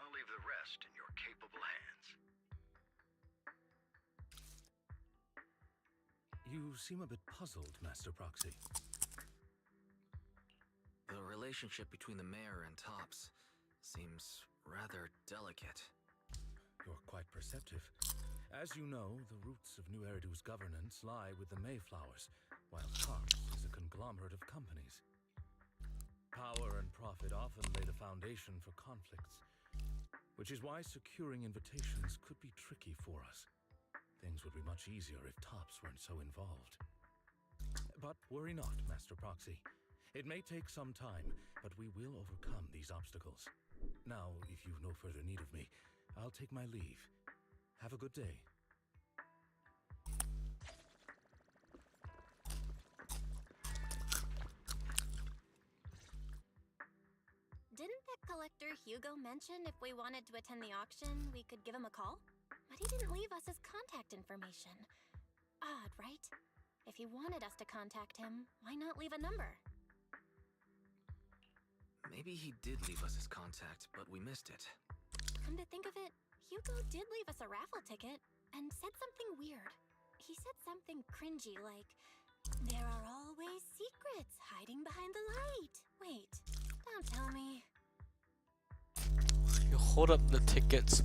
I'll leave the rest in your capable hands.
You seem a bit puzzled, Master Proxy.
The relationship between the mayor and Tops seems rather delicate.
You're quite perceptive. As you know, the roots of New Eridu's governance lie with the Mayflowers, while Tops is a conglomerate of companies. Power and profit often lay the foundation for conflicts, which is why securing invitations could be tricky for us. Things would be much easier if Tops weren't so involved. But worry not, Master Proxy. It may take some time, but we will overcome these obstacles. Now, if you've no further need of me, I'll take my leave. Have a good day.
Didn't that collector Hugo mention if we wanted to attend the auction, we could give him a call? But he didn't leave us his contact information. Odd, right? If he wanted us to contact him, why not leave a number?
Maybe he did leave us his contact, but we missed it.
Come to think of it, Hugo did leave us a raffle ticket and said something weird. He said something cringy like, "There are always secrets hiding behind the light." Wait, don't tell me.
You hold up the tickets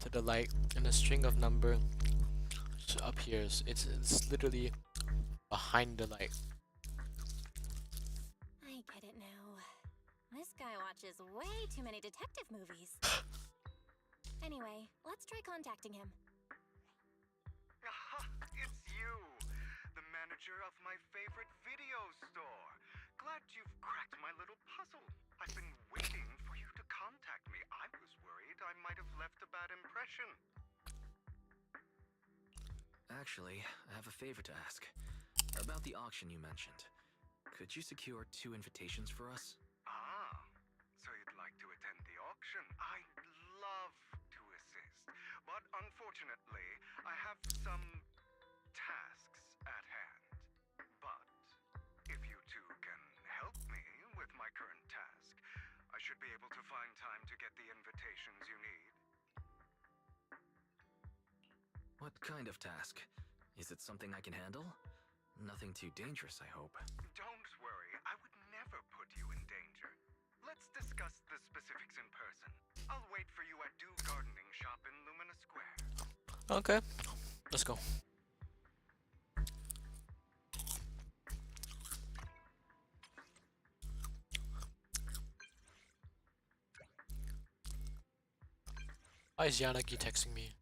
to the light and a string of number appears. It's literally behind the light.
I get it now. This guy watches way too many detective movies. Anyway, let's try contacting him.
Aha! It's you! The manager of my favorite video store. Glad you've cracked my little puzzle. I've been waiting for you to contact me. I was worried I might have left a bad impression.
Actually, I have a favor to ask. About the auction you mentioned. Could you secure 2 invitations for us?
Ah, so you'd like to attend the auction? I'd love to assist. But unfortunately, I have some tasks at hand. But if you two can help me with my current task, I should be able to find time to get the invitations you need.
What kind of task? Is it something I can handle? Nothing too dangerous, I hope.
Don't worry, I would never put you in danger. Let's discuss the specifics in person. I'll wait for you at Do Gardening Shop in Lumina Square.
Okay, let's go. Why is Yanagi texting me?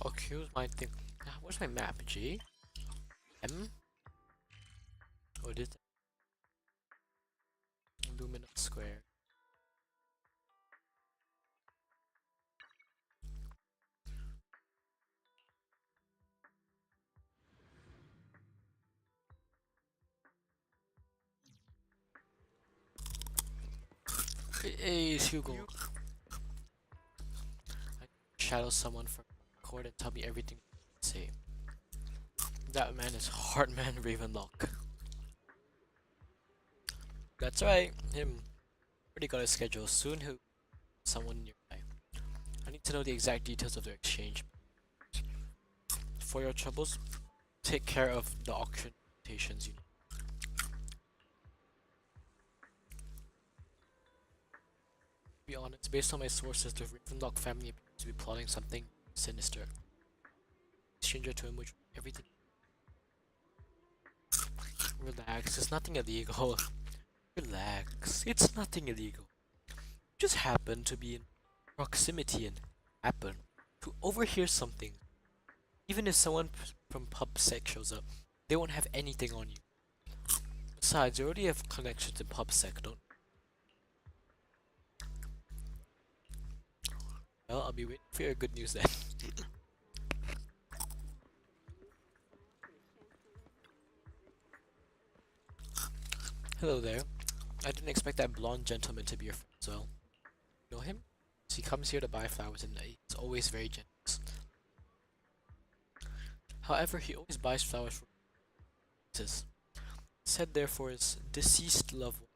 Oh, Q's my thing. Where's my map? G? M? Oh, it is Lumina Square. Hey, it's Hugo. I shadow someone from Court and tell me everything to say. That man is Heartman Ravenlock. That's right, him. Already got a schedule. Soon he'll someone nearby. I need to know the exact details of their exchange. For your troubles, take care of the auction invitations you need. To be honest, based on my sources, the Ravenlock family appears to be plotting something sinister. Stranger to him, which everything. Relax, it's nothing illegal. Relax, it's nothing illegal. Just happen to be in proximity and happen to overhear something Even if someone from PubSec shows up, they won't have anything on you. Besides, you already have connections in PubSec, don't? Well, I'll be waiting for your good news then. Hello there. I didn't expect that blonde gentleman to be your friend, so... You know him? So he comes here to buy flowers and he's always very generous. However, he always buys flowers from places. Said there for his deceased loved one.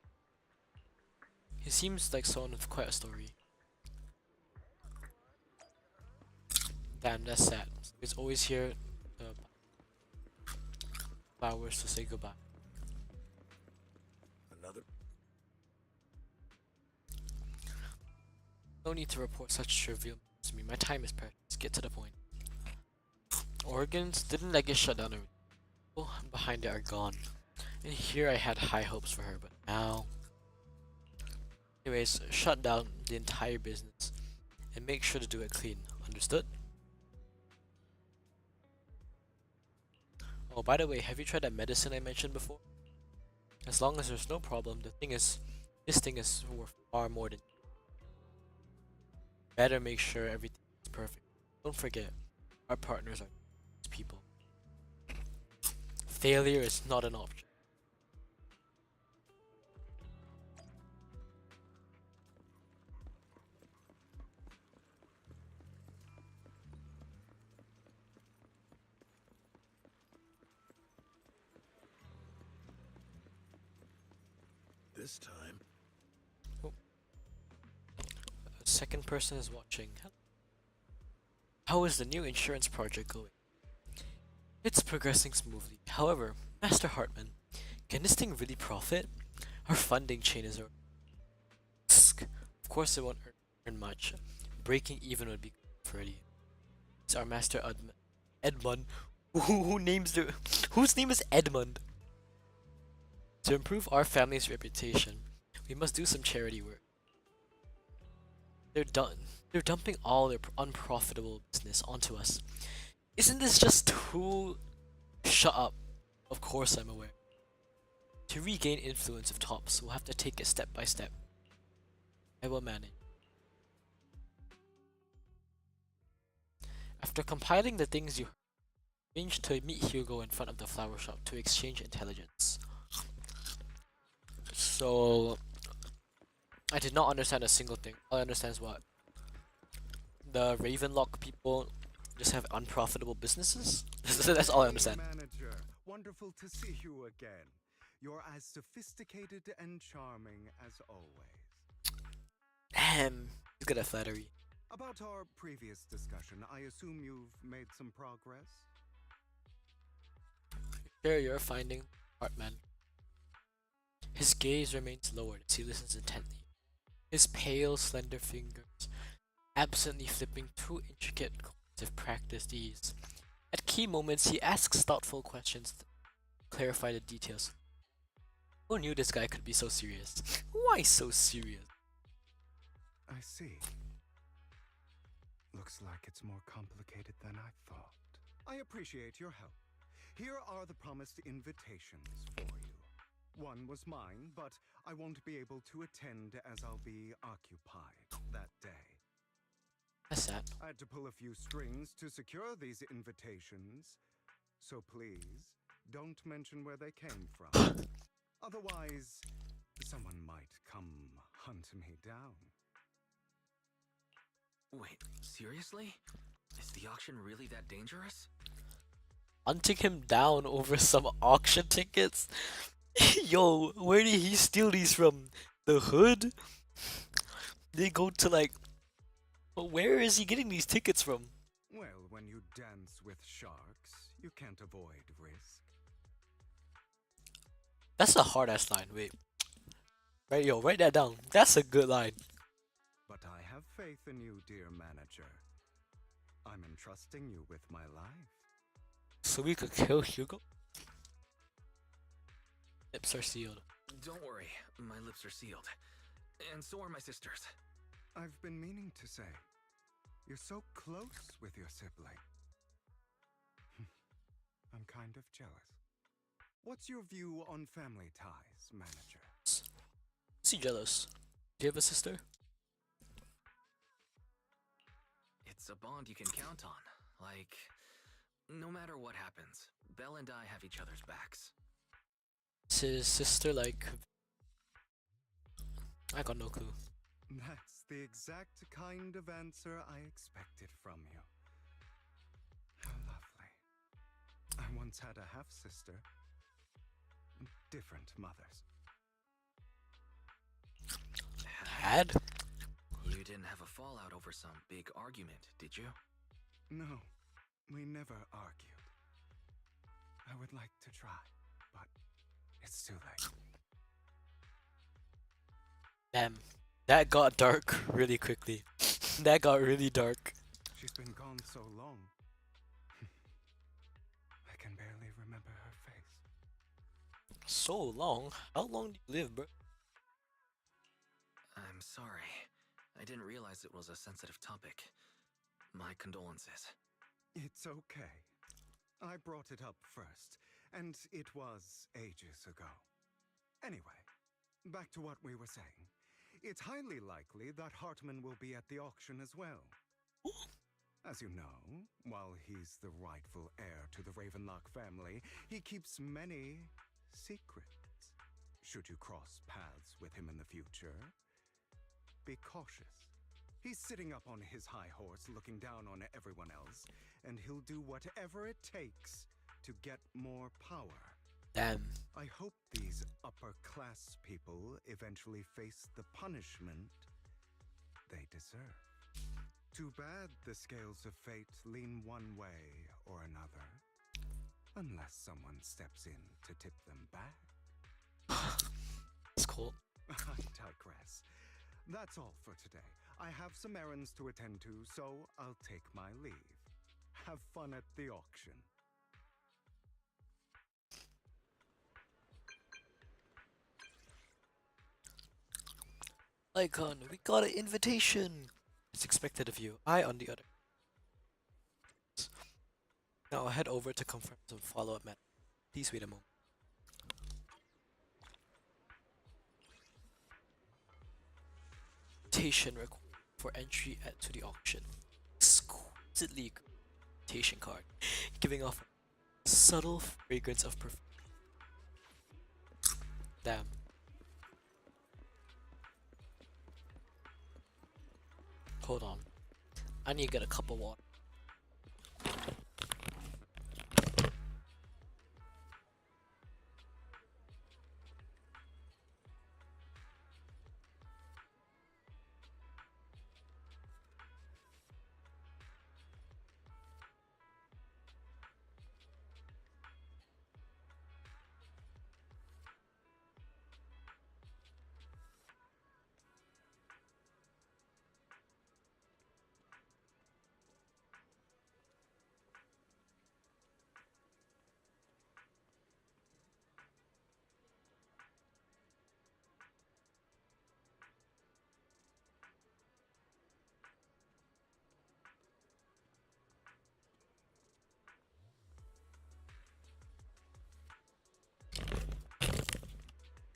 He seems like someone with quite a story. Damn, that's sad. So he's always here to buy flowers to say goodbye.
Another.
No need to report such trivial to me. My time is precious. Get to the point. Organs? Didn't that get shut down already? People behind it are gone. And here I had high hopes for her, but now... Anyways, shut down the entire business. And make sure to do it clean. Understood? Oh, by the way, have you tried that medicine I mentioned before? As long as there's no problem, this thing is worth far more than... Better make sure everything is perfect. Don't forget, our partners are people. Failure is not an option.
This time.
A second person is watching. How is the new insurance project going? It's progressing smoothly. However, Master Hartman, can this thing really profit? Our funding chain is... Of course it won't earn much. Breaking even would be good for Eddie. It's our Master Edmund. Whose name is Edmund? To improve our family's reputation, we must do some charity work. They're dumping all their unprofitable business onto us. Isn't this just too... Shut up. Of course I'm aware. To regain influence of tops, we'll have to take it step by step. I will manage. After compiling the things you arranged to meet Hugo in front of the flower shop to exchange intelligence. So... I did not understand a single thing. All I understand is what? The Ravenlock people just have unprofitable businesses? That's all I understand.
Manager, wonderful to see you again. You're as sophisticated and charming as always.
Ahem. He's good at flattery.
About our previous discussion, I assume you've made some progress?
Sure, you're finding Hartman. His gaze remains lowered as he listens intently. His pale, slender fingers absently flipping two intricate chords of practiced ease. At key moments, he asks thoughtful questions to clarify the details. Who knew this guy could be so serious? Why so serious?
I see. Looks like it's more complicated than I thought. I appreciate your help. Here are the promised invitations for you. One was mine, but I won't be able to attend as I'll be occupied that day.
That's sad.
I had to pull a few strings to secure these invitations, so please don't mention where they came from. Otherwise, someone might come hunt me down.
Wait, seriously? Is the auction really that dangerous?
Hunting him down over some auction tickets? Yo, where did he steal these from? The hood? They go to like... Where is he getting these tickets from?
Well, when you dance with sharks, you can't avoid risk.
That's a hard-ass line, wait. Right, yo, write that down. That's a good line.
But I have faith in you, dear manager. I'm entrusting you with my life.
So we could kill Hugo? Lips are sealed.
Don't worry, my lips are sealed. And so are my sisters.
I've been meaning to say, you're so close with your sibling. I'm kind of jealous. What's your view on family ties, manager?
Is he jealous? Do you have a sister?
It's a bond you can count on. Like, no matter what happens, Belle and I have each other's backs.
Is his sister like... I got no clue.
That's the exact kind of answer I expected from you. How lovely. I once had a half-sister. Different mothers.
Had?
You didn't have a fallout over some big argument, did you?
No, we never argued. I would like to try, but it's too late.
Damn. That got dark really quickly. That got really dark.
She's been gone so long. I can barely remember her face.
So long? How long do you live, bro?
I'm sorry. I didn't realize it was a sensitive topic. My condolences.
It's okay. I brought it up first, and it was ages ago. Anyway, back to what we were saying. It's highly likely that Hartman will be at the auction as well. As you know, while he's the rightful heir to the Ravenlock family, he keeps many secrets. Should you cross paths with him in the future, be cautious. He's sitting up on his high horse looking down on everyone else, and he'll do whatever it takes to get more power.
Damn.
I hope these upper-class people eventually face the punishment they deserve. Too bad the scales of fate lean one way or another. Unless someone steps in to tip them back.
It's cool.
I digress. That's all for today. I have some errands to attend to, so I'll take my leave. Have fun at the auction.
Icon, we got an invitation! It's expected of you. I, on the other. Now I'll head over to confirm some follow-up matter. Please wait a moment. Invitation required for entry to the auction. Exquisitely invitation card, giving off a subtle fragrance of perfume. Damn. Hold on. I need to get a cup of water.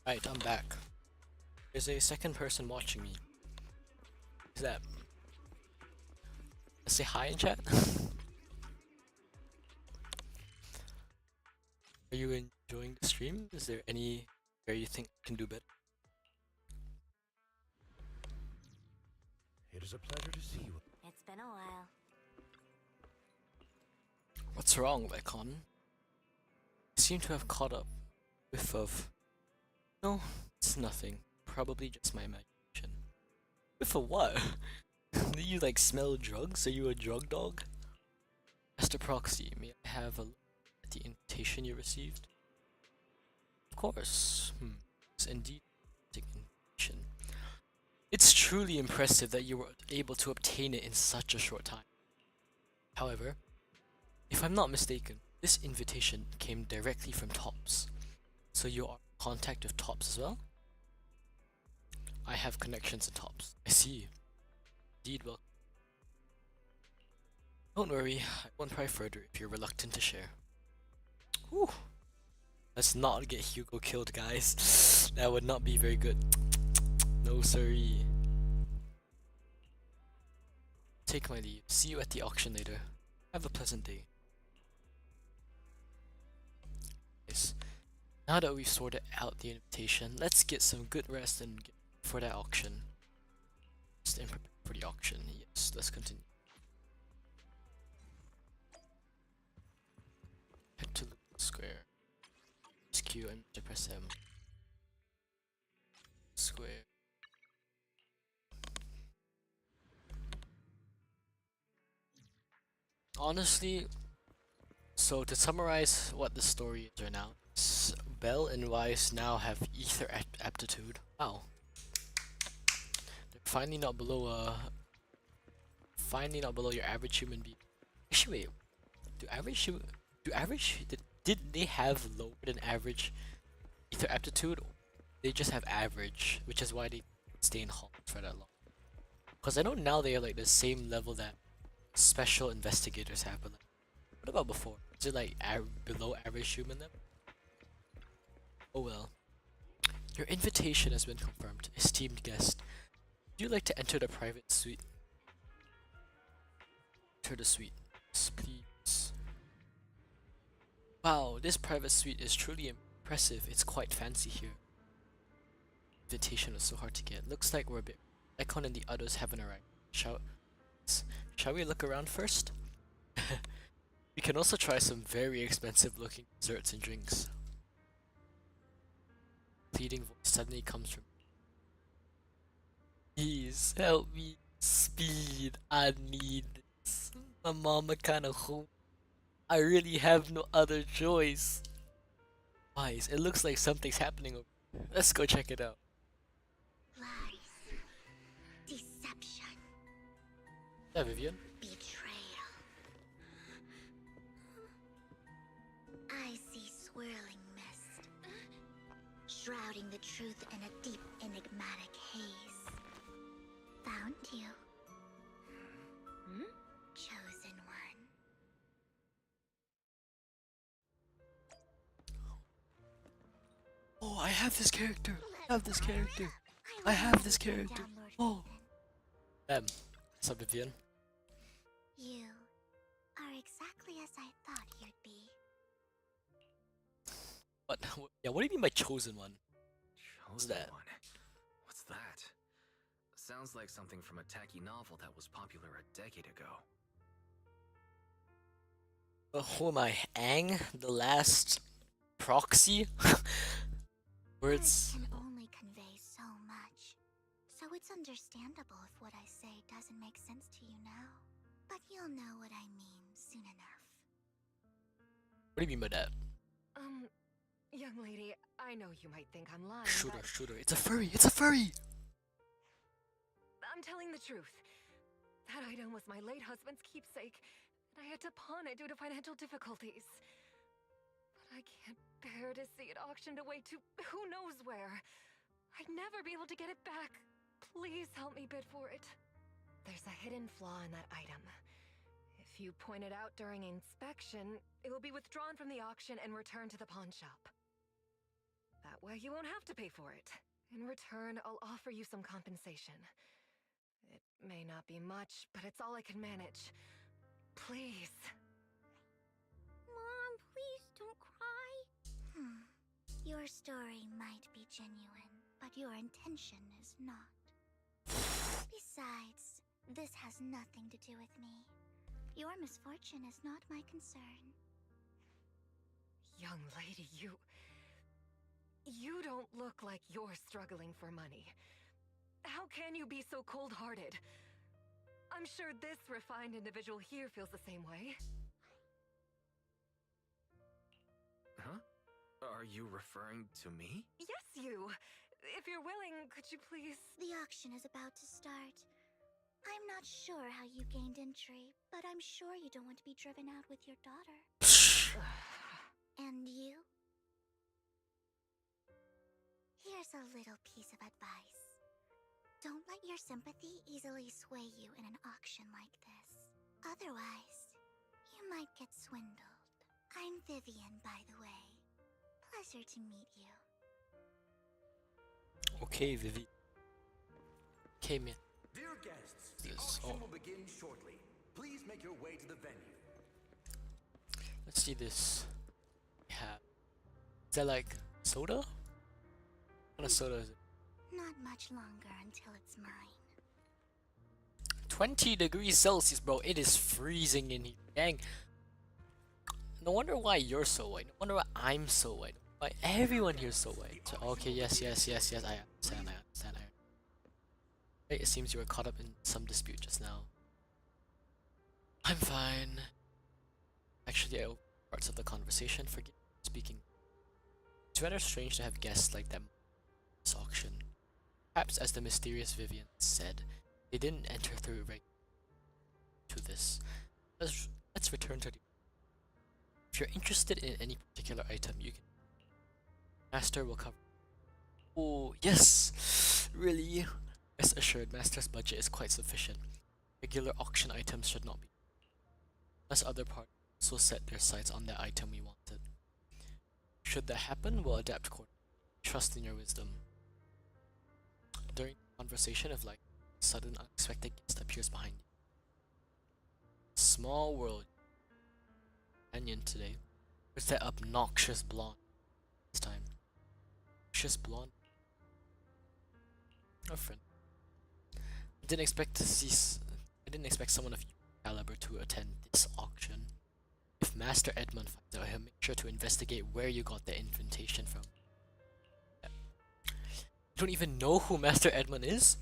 Right, I'm back. There's a second person watching me. Who's that? Let's say hi in chat. Are you enjoying the stream? Is there any where you think I can do better?
It is a pleasure to see you.
It's been a while.
What's wrong, Icon? I seem to have caught up whiff of... No, it's nothing. Probably just my imagination. Whiff of what? Do you like smell drugs? Are you a drug dog? Mr. Proxy, may I have a look at the invitation you received? Of course. It's indeed an invitation. It's truly impressive that you were able to obtain it in such a short time. However, if I'm not mistaken, this invitation came directly from Tops. So you are in contact with Tops as well? I have connections in Tops. I see. Indeed, well. Don't worry, I won't pry further if you're reluctant to share. Whew. Let's not get Hugo killed, guys. That would not be very good. No siree. Take my leave. See you at the auction later. Have a pleasant day. Yes. Now that we've sorted out the invitation, let's get some good rest and get for that auction. Just in prepare for the auction. Yes, let's continue. Head to Lucas Square. Press Q and to press M. Square. Honestly, so to summarize what the story is right now, Belle and Weiss now have ether aptitude. Wow. They're finally not below your average human being. Actually wait, did they have lower than average ether aptitude? They just have average, which is why they stay in halls for that long. Cause I know now they are like the same level that special investigators have, but like, what about before? Is it like below average human level? Oh well. Your invitation has been confirmed, esteemed guest. Would you like to enter the private suite? Enter the suite, yes, please. Wow, this private suite is truly impressive. It's quite fancy here. Invitation was so hard to get. Looks like we're a bit. Icon and the others haven't arrived. Shall we look around first? We can also try some very expensive looking desserts and drinks. Pleading voice suddenly comes from. Please help me. Speed. I need this. My mama kinda home. I really have no other choice. Wise, it looks like something's happening over here. Let's go check it out.
Lies. Deception.
Yeah, Vivian?
Betrayal. I see swirling mist, shrouding the truth in a deep, enigmatic haze. Found you. Chosen one.
Oh, I have this character. I have this character. I have this character. Oh. What's up, Vivian?
You are exactly as I thought you'd be.
What? Yeah, what do you mean by chosen one?
Chosen
that?
one? What's that? Sounds like something from a tacky novel that was popular a decade ago.
Who am I? Aang? The last proxy?
Words
Words.
can only convey so much, so it's understandable if what I say doesn't make sense to you now. But you'll know what I mean soon enough.
What do you mean by that?
Young lady, I know you might think I'm lying,
Shooter,
but
shooter. It's a furry. It's a furry.
I'm telling the truth. That item was my late husband's keepsake, and I had to pawn it due to financial difficulties. But I can't bear to see it auctioned away to who knows where. I'd never be able to get it back. Please help me bid for it. There's a hidden flaw in that item. If you point it out during inspection, it will be withdrawn from the auction and returned to the pawn shop. That way you won't have to pay for it. In return, I'll offer you some compensation. It may not be much, but it's all I can manage. Please.
Mom, please don't cry. Your story might be genuine, but your intention is not. Besides, this has nothing to do with me. Your misfortune is not my concern.
Young lady, you don't look like you're struggling for money. How can you be so cold-hearted? I'm sure this refined individual here feels the same way.
Huh? Are you referring to me?
Yes, you! If you're willing, could you please...
The auction is about to start. I'm not sure how you gained entry, but I'm sure you don't want to be driven out with your daughter. And you? Here's a little piece of advice. Don't let your sympathy easily sway you in an auction like this. Otherwise, you might get swindled. I'm Vivian, by the way. Pleasure to meet you.
Okay, Vivi. Okay, man.
Dear guests, the
This.
auction
Oh,
will begin shortly. Please make your way to the venue.
let's see this. We have. Is that like soda? What kind of soda is it?
Not much longer until it's mine.
20 degrees Celsius, bro. It is freezing in here. Dang. No wonder why you're so white. No wonder why I'm so white. Why everyone here's so white. So, okay, yes. I understand. Hey, it seems you were caught up in some dispute just now. I'm fine. Actually, I overheard parts of the conversation. Forgive me for speaking. It's rather strange to have guests like them at this auction. Perhaps, as the mysterious Vivian said, they didn't enter through to this. Let's return to the. If you're interested in any particular item, you can. Master will cover. Oh yes, really. Rest assured, Master's budget is quite sufficient. Regular auction items should not be. Unless other parties also set their sights on the item we wanted. Should that happen, we'll adapt accordingly. Trust in your wisdom. During the conversation, if like sudden unexpected guest appears behind you. Small world. Companion today. Where's that obnoxious blonde this time? Obnoxious blonde? A friend. I didn't expect someone of your caliber to attend this auction. If Master Edmund finds out, he'll make sure to investigate where you got the invitation from. You don't even know who Master Edmund is?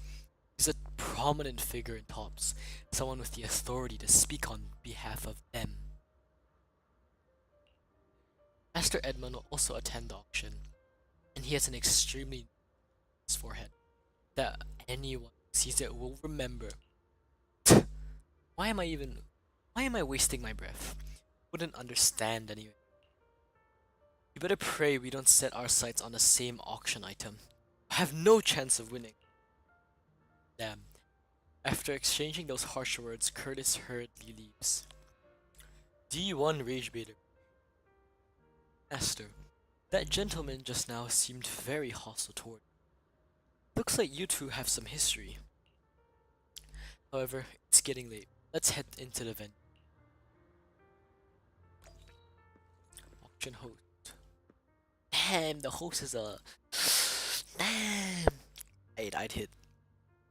He's a prominent figure in Tops, someone with the authority to speak on behalf of them. Master Edmund will also attend the auction, and he has an extremely nice forehead that anyone who sees it will remember. Why am I wasting my breath? Wouldn't understand anyway. You better pray we don't set our sights on the same auction item. I have no chance of winning. Damn. After exchanging those harsh words, Curtis hurriedly leaves. D1 Rage Baiter. Master, that gentleman just now seemed very hostile toward me. Looks like you two have some history. However, it's getting late. Let's head into the venue. Auction host. Damn, the host is a... Damn! I'd hit.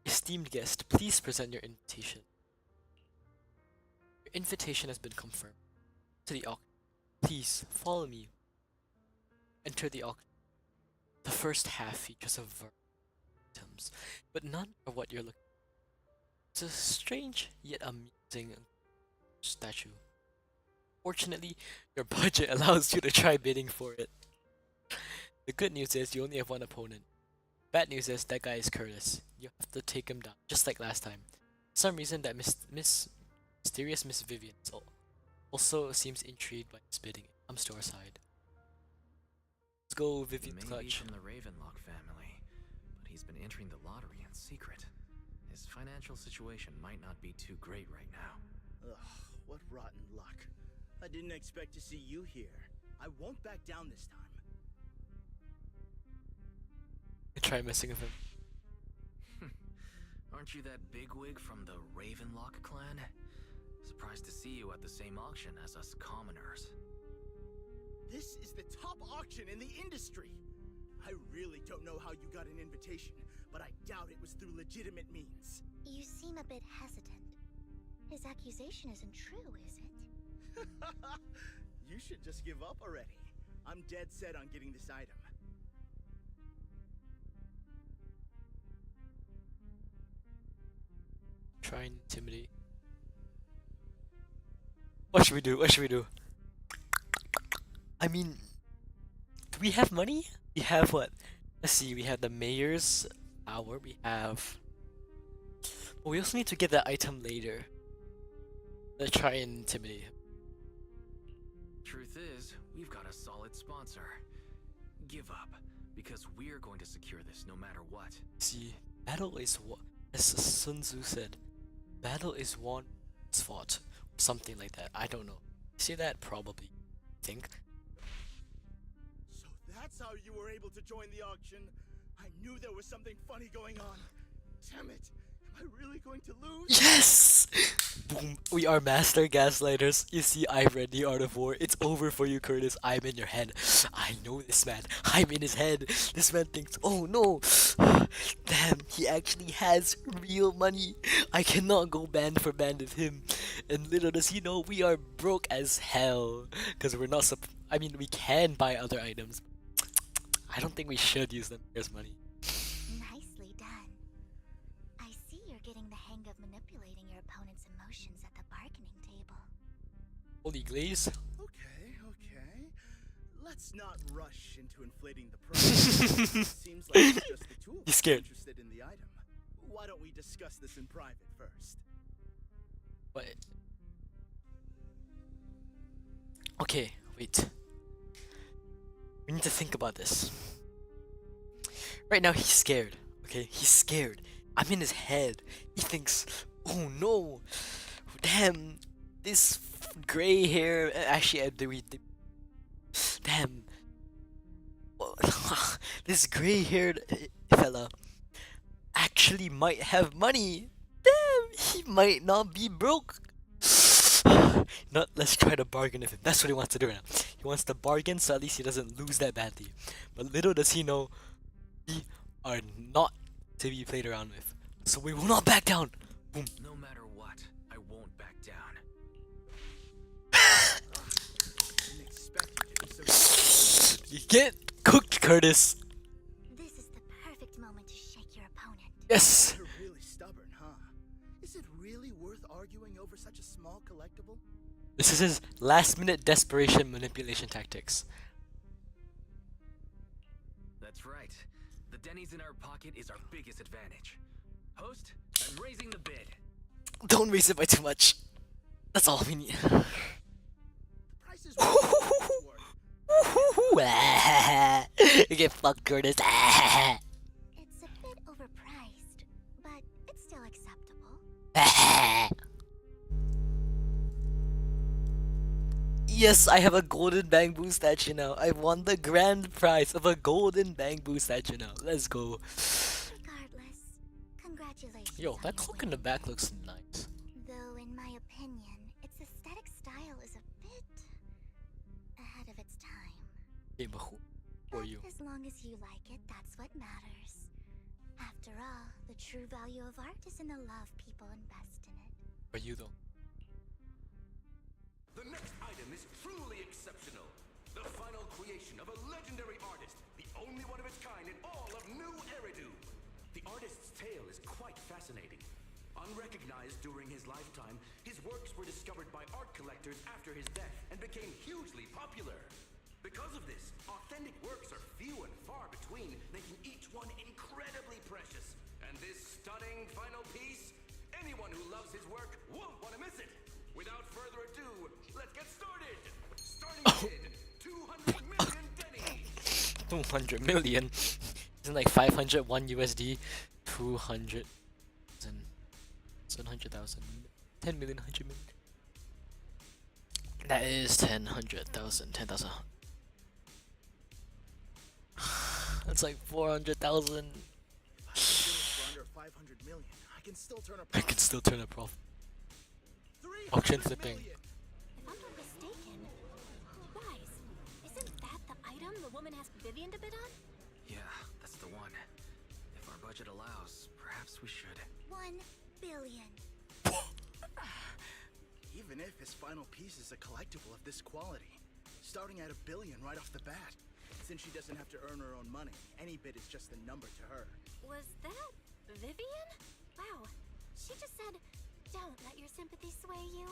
Esteemed guest, please present your invitation. Your invitation has been confirmed. To the auction. Please, follow me. Enter the auction. The first half features of items, but none are what you're looking for. It's a strange yet amusing statue. Fortunately, your budget allows you to try bidding for it. The good news is you only have one opponent. Bad news is that guy is Curtis. You have to take him down, just like last time. For some reason, that mysterious Miss Vivian also seems intrigued by his bidding. It comes to our side. Let's go, Vivian
He may be
Clutch.
from the Ravenlock family, but he's been entering the lottery in secret. His financial situation might not be too great right now.
Ugh, what rotten luck. I didn't expect to see you here. I won't back down this time.
Try messing with him.
Aren't you that bigwig from the Ravenlock clan? Surprised to see you at the same auction as us commoners.
This is the top auction in the industry. I really don't know how you got an invitation, but I doubt it was through legitimate means.
You seem a bit hesitant. His accusation isn't true, is it?
You should just give up already. I'm dead set on getting this item.
Try and intimidate. What should we do? What should we do? I mean, do we have money? We have what? Let's see, we have the mayor's hour, we have... Well, we also need to get that item later. Let's try and intimidate him.
Truth is, we've got a solid sponsor. Give up, because we're going to secure this no matter what.
See, battle is what, as Sun Tzu said, battle is won, it's fought, or something like that. I don't know. See that? Probably. think.
So that's how you were able to join the auction. I knew there was something funny going on. Damn it. Am I really going to lose?
Yes! Boom. We are master gaslighters. You see, I've read The Art of War. It's over for you, Curtis. I'm in your head. I know this man. I'm in his head. This man thinks, oh no. Damn, he actually has real money. I cannot go band for band with him. And little does he know, we are broke as hell. Because we're not I mean, we can buy other items. I don't think we should use them as money.
Nicely done. I see you're getting the hang of manipulating your opponent's emotions at the bargaining table.
Holy glaze.
Okay. Let's not rush into inflating the price. Seems like it's just the two of
He's
us
scared.
interested in the item. Why don't we discuss this in private first?
What? Okay, wait. We need to think about this. Right now he's scared. Okay, he's scared. I'm in his head. He thinks, oh no, damn, this gray hair. Actually, damn, this gray-haired fella actually might have money. Damn, he might not be broke. Not, let's try to bargain with him. That's what he wants to do right now. He wants to bargain so at least he doesn't lose that badly. But little does he know, we are not to be played around with. So we will not back down. Boom.
No matter what, I won't back down.
Didn't expect you to be so
You get cooked, Curtis.
This is the perfect moment to shake your opponent.
Yes.
You're really stubborn, huh? Is it really worth arguing over such a small collectible?
This is his last-minute desperation manipulation tactics.
That's right. The Denny's in our pocket is our biggest advantage. Host, I'm raising the bid.
Don't raise it by too much. That's all we need.
The price is
You get fucked, Curtis.
It's a bit overpriced, but it's still acceptable.
Yes, I have a golden bamboo statue now. I won the grand prize of a golden bamboo statue now. Let's go.
Regardless, congratulations.
Yo,
on
that
your
clock in the
win.
back looks nice.
Though, in my opinion, its aesthetic style is a bit ahead of its time.
Okay, but who are you?
But as long as you like it, that's what matters. After all, the true value of art is in the love people invest in it.
Are you though?
The next item is truly exceptional. The final creation of a legendary artist, the only one of its kind in all of New Eridu. The artist's tale is quite fascinating. Unrecognized during his lifetime, his works were discovered by art collectors after his death and became hugely popular. Because of this, authentic works are few and far between, making each one incredibly precious. And this stunning final piece, anyone who loves his work won't want to miss it. Without further ado, let's get started! Starting bid, 200 million Denny's!
200 million? Isn't like 501 USD? 200 700,000 10 million 100 million. That is 10,000 10,000. That's like 400,000.
If I can get it for under 500 million, I can still turn a
I
profit.
can still turn a profit.
300
Auction flipping.
million.
If I'm not mistaken, guys, isn't that the item the woman asked Vivian to bid on?
Yeah, that's the one. If our budget allows, perhaps we should.
1 billion.
Even if his final piece is a collectible of this quality, starting at $1 billion right off the bat. Since she doesn't have to earn her own money, any bid is just a number to her.
Was that Vivian? Wow. She just said, don't let your sympathy sway you,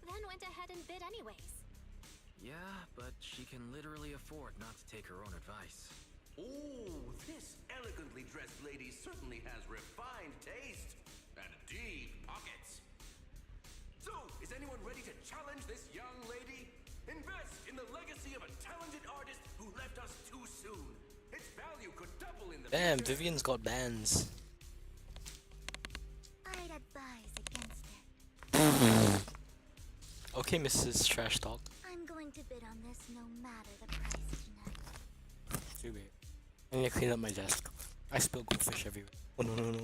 then went ahead and bid anyways.
Yeah, but she can literally afford not to take her own advice.
Oh, this elegantly dressed lady certainly has refined taste and deep pockets. So, is anyone ready to challenge this young lady? Invest in the legacy of a talented artist who left us too soon. Its value could double in the
Damn,
future.
Vivian's got bands.
I'd advise against it.
Okay, Mrs. Trash Talk.
I'm going to bid on this no matter the price tonight.
Too bad. I need to clean up my desk. I spill goldfish everywhere. Oh no no no.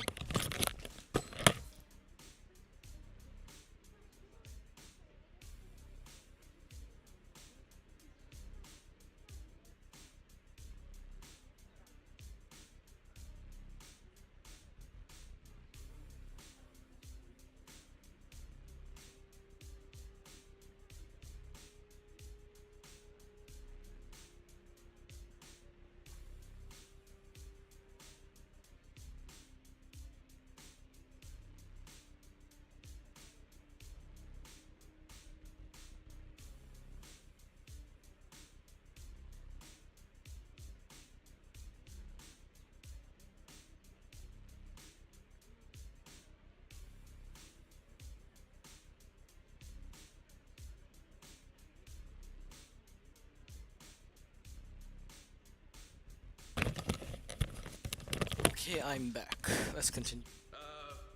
Okay, I'm back. Let's continue.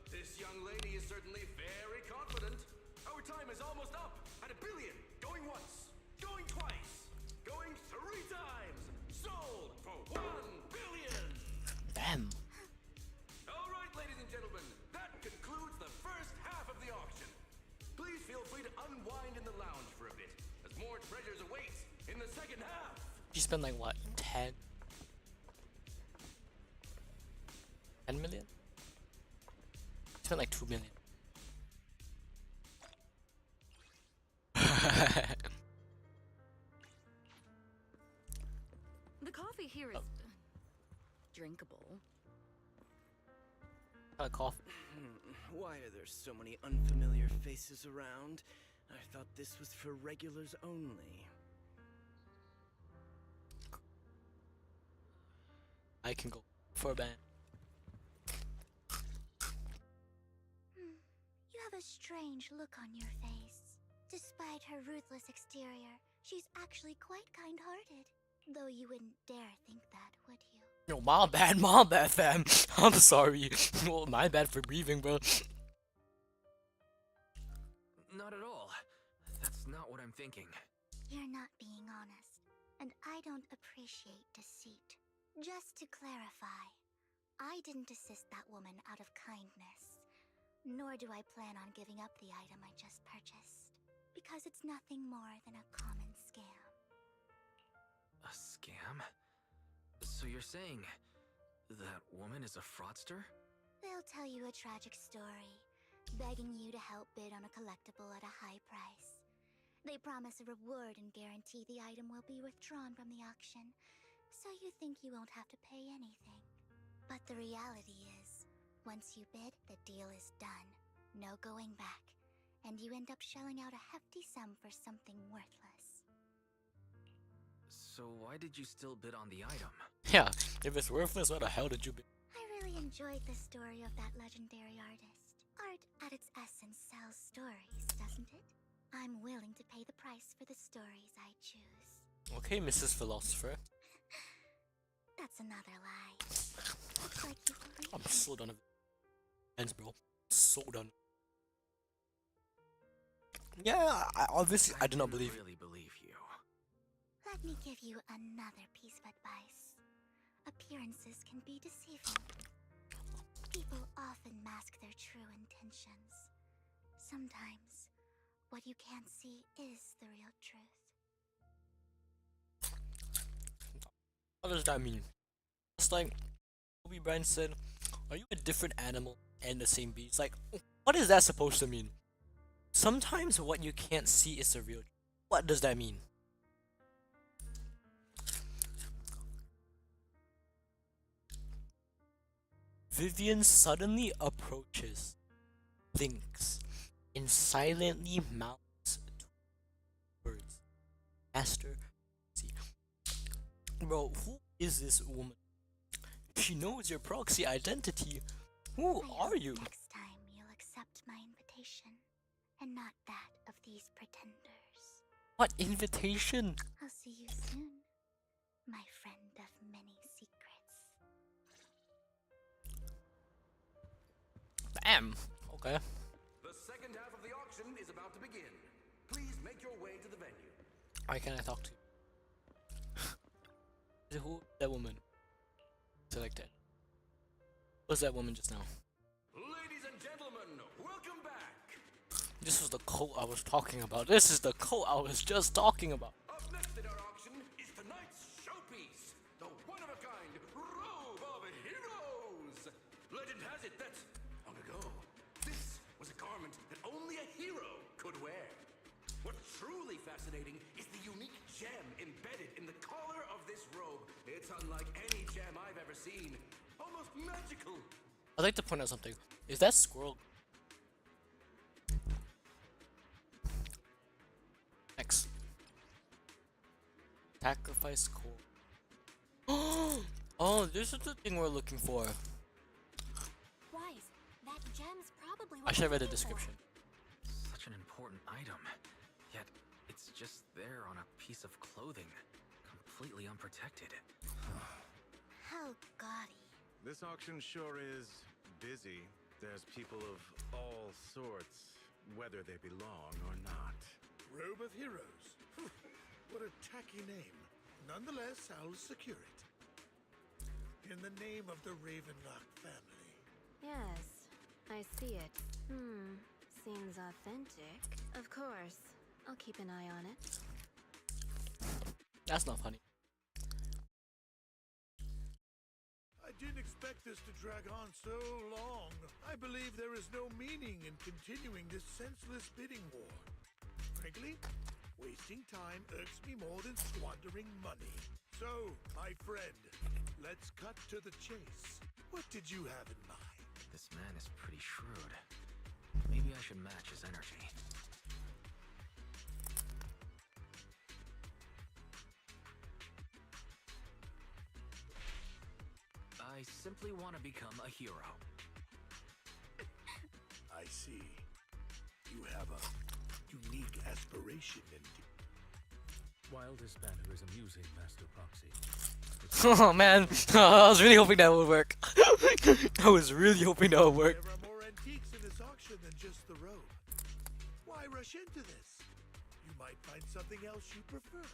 This young lady is certainly very confident. Our time is almost up at 1 billion. Going once, going twice, going 3 times. Sold for 1 billion.
Damn.
All right, ladies and gentlemen, that concludes the first half of the auction. Please feel free to unwind in the lounge for a bit, as more treasures await in the second half.
You spent like what? 10 million? Spent like 2 million.
The coffee here is drinkable.
Coffee.
Why are there so many unfamiliar faces around? I thought this was for regulars only.
I can go for a band.
You have a strange look on your face. Despite her ruthless exterior, she's actually quite kind-hearted. Though you wouldn't dare think that, would you?
No, my bad, fam. I'm sorry. Well, my bad for breathing, bro.
Not at all. That's not what I'm thinking.
You're not being honest, and I don't appreciate deceit. Just to clarify, I didn't assist that woman out of kindness, nor do I plan on giving up the item I just purchased, because it's nothing more than a common scam.
A scam? So you're saying that woman is a fraudster?
They'll tell you a tragic story, begging you to help bid on a collectible at a high price. They promise a reward and guarantee the item will be withdrawn from the auction, so you think you won't have to pay anything. But the reality is, once you bid, the deal is done. No going back. And you end up shelling out a hefty sum for something worthless.
So why did you still bid on the item?
Yeah, if it's worthless, what the hell did you be?
I really enjoyed the story of that legendary artist. Art, at its essence, sells stories, doesn't it? I'm willing to pay the price for the stories I choose.
Okay, Mrs. Philosopher.
That's another lie. Looks like you believe
I'm
me.
so done with hands, bro. So done. Yeah, obviously I do not believe you.
really believe you.
Let me give you another piece of advice. Appearances can be deceiving. People often mask their true intentions. Sometimes, what you can't see is the real truth.
What does that mean? It's like Kobe Bryant said, are you a different animal and the same beast? Like, what is that supposed to mean? Sometimes what you can't see is the real truth. What does that mean? Vivian suddenly approaches, thinks, and silently mouths two words. Master. See. Bro, who is this woman? She knows your proxy identity. Who
I
are
hope
you?
Next time you'll accept my invitation, and not that of these pretenders.
What invitation?
I'll see you soon, my friend of many secrets.
Bam. Okay.
The second half of the auction is about to begin. Please make your way to the venue.
Why can't I talk to you? Who? That woman. Selected. What's that woman just now?
Ladies and gentlemen, welcome back.
This was the coat I was talking about. This is the coat I was just talking about.
Up next in our auction is tonight's showpiece, the one-of-a-kind Robe of Heroes. Legend has it that, long ago, this was a garment that only a hero could wear. What's truly fascinating is the unique gem embedded in the collar of this robe. It's unlike any gem I've ever seen. Almost magical.
I'd like to point out something. Is that squirrel? X. Sacrifice core. Oh, this is the thing we're looking for.
Wise, that gem's probably
I
what
should have
we're
read the
looking for.
description.
Such an important item, yet it's just there on a piece of clothing, completely unprotected.
How gaudy.
This auction sure is busy. There's people of all sorts, whether they belong or not.
Robe of Heroes. What a tacky name. Nonetheless, I'll secure it. In the name of the Ravenlock family.
Yes, I see it. Seems authentic. Of course. I'll keep an eye on it.
That's not funny.
I didn't expect this to drag on so long. I believe there is no meaning in continuing this senseless bidding war. Frankly, wasting time irks me more than squandering money. So, my friend, let's cut to the chase. What did you have in mind?
This man is pretty shrewd. Maybe I should match his energy. I simply want to become a hero.
I see. You have a unique aspiration indeed.
While this banner is amusing, Master Proxy,
Oh man, I was really hoping that would work. I was really hoping that would work.
There are more antiques in this auction than just the robe. Why rush into this? You might find something else you prefer.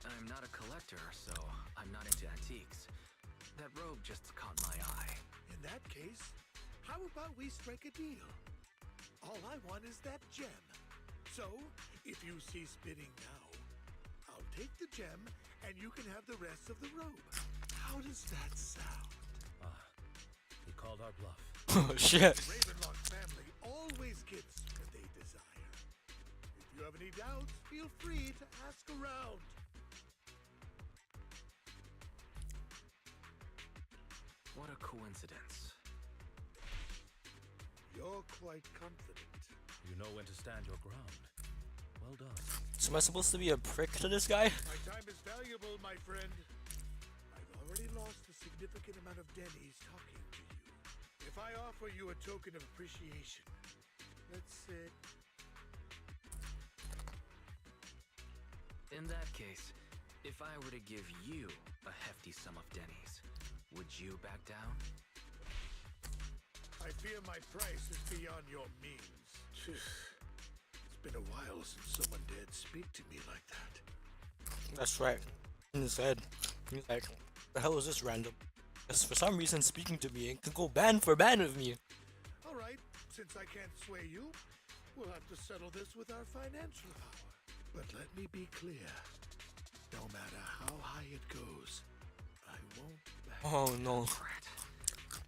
I'm not a collector, so I'm not into antiques. That robe just caught my eye.
In that case, how about we strike a deal? All I want is that gem. So, if you cease bidding now, I'll take the gem and you can have the rest of the robe. How does that sound?
he called our bluff.
Oh shit.
The Ravenlock family always gets what they desire. If you have any doubts, feel free to ask around.
What a coincidence.
You're quite confident.
You know when to stand your ground. Well done.
So am I supposed to be a prick to this guy?
My time is valuable, my friend. I've already lost a significant amount of Denny's talking to you. If I offer you a token of appreciation, let's say...
In that case, if I were to give you a hefty sum of Denny's, would you back down?
I fear my price is beyond your means. It's been a while since someone dared speak to me like that.
That's right. In his head, he's like, the hell is this random? Because for some reason speaking to me, it could go band for band with me.
All right, since I can't sway you, we'll have to settle this with our financial power. But let me be clear. No matter how high it goes, I won't back.
Oh no.
Brat.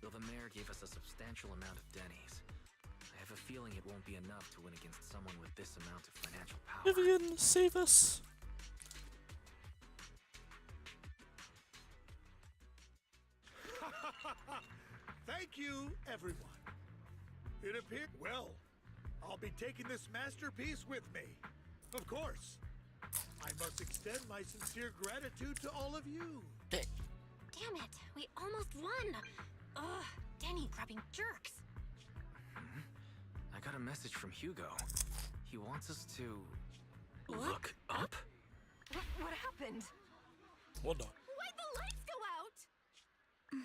Though the mayor gave us a substantial amount of Denny's, I have a feeling it won't be enough to win against someone with this amount of financial power.
Vivian, save us.
Thank you, everyone. It appears... Well, I'll be taking this masterpiece with me. Of course. I must extend my sincere gratitude to all of you.
Damn it, we almost won! Ugh, Denny grabbing jerks.
I got a message from Hugo. He wants us to...
What?
Look up?
What happened?
Hold on.
Why'd the lights go out?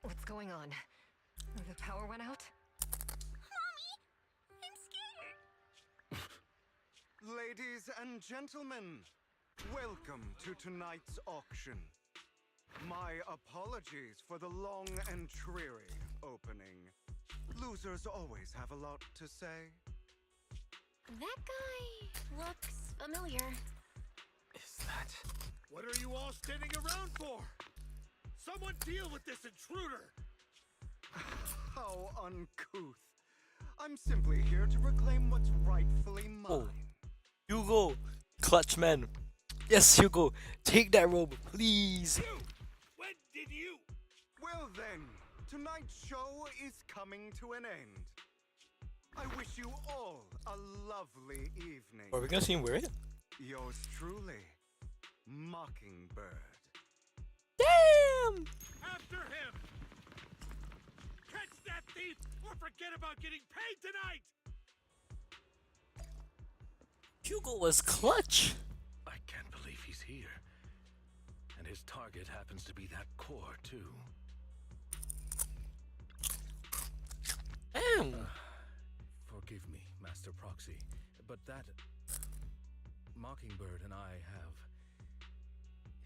What's going on? The power went out?
Mommy, I'm scared.
Ladies and gentlemen, welcome to tonight's auction. My apologies for the long and dreary opening. Losers always have a lot to say.
That guy looks familiar.
Is that...
What are you all standing around for? Someone deal with this intruder!
How uncouth. I'm simply here to reclaim what's rightfully mine.
Oh. Hugo, clutch man. Yes, Hugo, take that robe, please.
You! When did you?
Well then, tonight's show is coming to an end. I wish you all a lovely evening.
Are we gonna see him wear it?
Yours truly, Mockingbird.
Damn!
After him! Catch that thief or forget about getting paid tonight!
Hugo was clutch.
I can't believe he's here. And his target happens to be that core, too.
Damn.
Forgive me, Master Proxy, but that... Mockingbird and I have...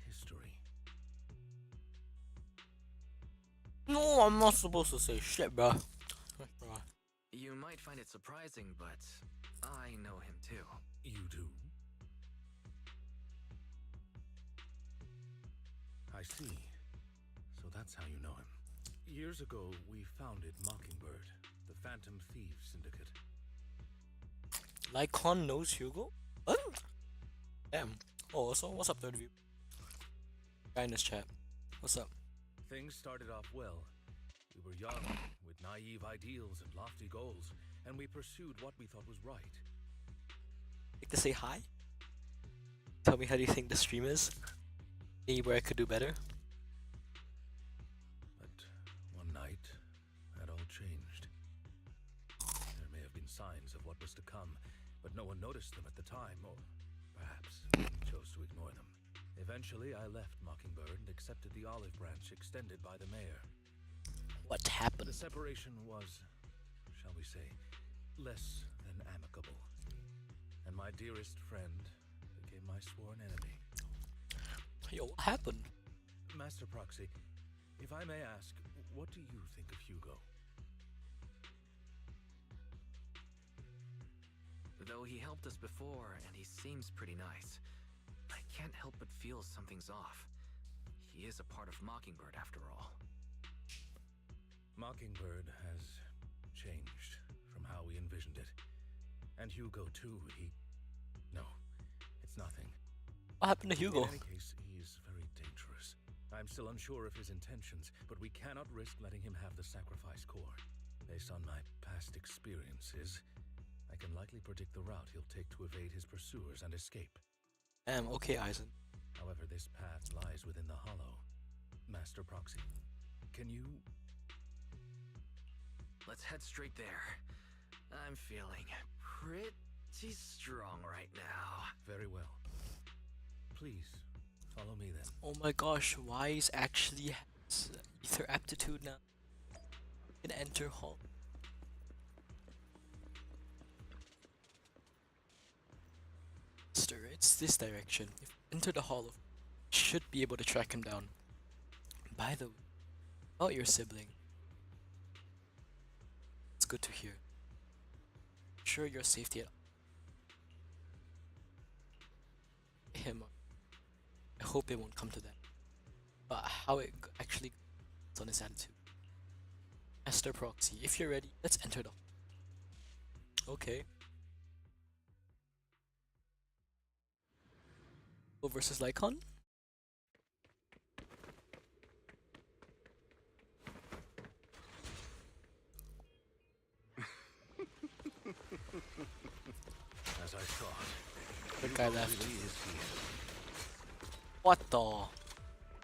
history.
No, I'm not supposed to say shit, bro.
You might find it surprising, but I know him too.
You do? I see. So that's how you know him. Years ago, we founded Mockingbird, the Phantom Thieves Syndicate.
Lycon knows Hugo? What? Damn. Oh, also, what's up, third view? Guy in this chat. What's up?
Things started off well. We were young, with naive ideals and lofty goals, and we pursued what we thought was right.
Like to say hi? Tell me how do you think the stream is? Anywhere I could do better?
But one night, that all changed. There may have been signs of what was to come, but no one noticed them at the time, or perhaps chose to ignore them. Eventually, I left Mockingbird and accepted the olive branch extended by the mayor.
What happened?
The separation was, shall we say, less than amicable. And my dearest friend became my sworn enemy.
Yo, what happened?
Master Proxy, if I may ask, what do you think of Hugo?
Though he helped us before, and he seems pretty nice, I can't help but feel something's off. He is a part of Mockingbird after all.
Mockingbird has changed from how we envisioned it. And Hugo too, No, it's nothing.
What happened to Hugo?
In any case, he is very dangerous. I'm still unsure of his intentions, but we cannot risk letting him have the sacrifice core. Based on my past experiences, I can likely predict the route he'll take to evade his pursuers and escape.
Okay, Eisen.
However, this path lies within the hollow. Master Proxy, can you...
Let's head straight there. I'm feeling pretty strong right now.
Very well. Please, follow me then.
Oh my gosh, Wise actually has ether aptitude now. Can enter hall. Stir, it's this direction. If we enter the hall, should be able to track him down. By the way, about your sibling. It's good to hear. Sure your safety at him. I hope it won't come to that. But how it actually goes on his attitude. Master Proxy, if you're ready, let's enter the hall. Okay. Versus Lycon?
As I thought,
The guy left.
really is here.
What the?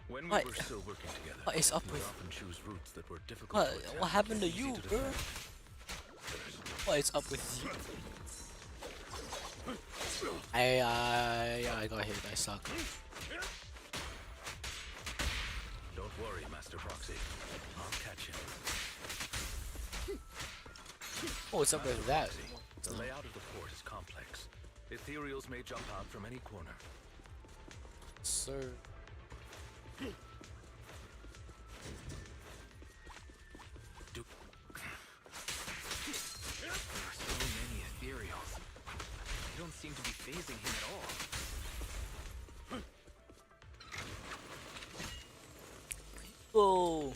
When we
What?
were still working together,
What is up
we
with-
would often choose routes that were difficult
What?
to attack
What happened to
and easy
you,
to
bro?
defend.
What is up with you? I got hit. I suck.
Don't worry, Master Proxy. I'll catch him.
Oh, it's up there
Master
with that.
Proxy, the layout of the port is complex. Ethereals may jump out from any corner.
Sir.
There are so many ethereals. They don't seem to be phasing him at all.
Oh.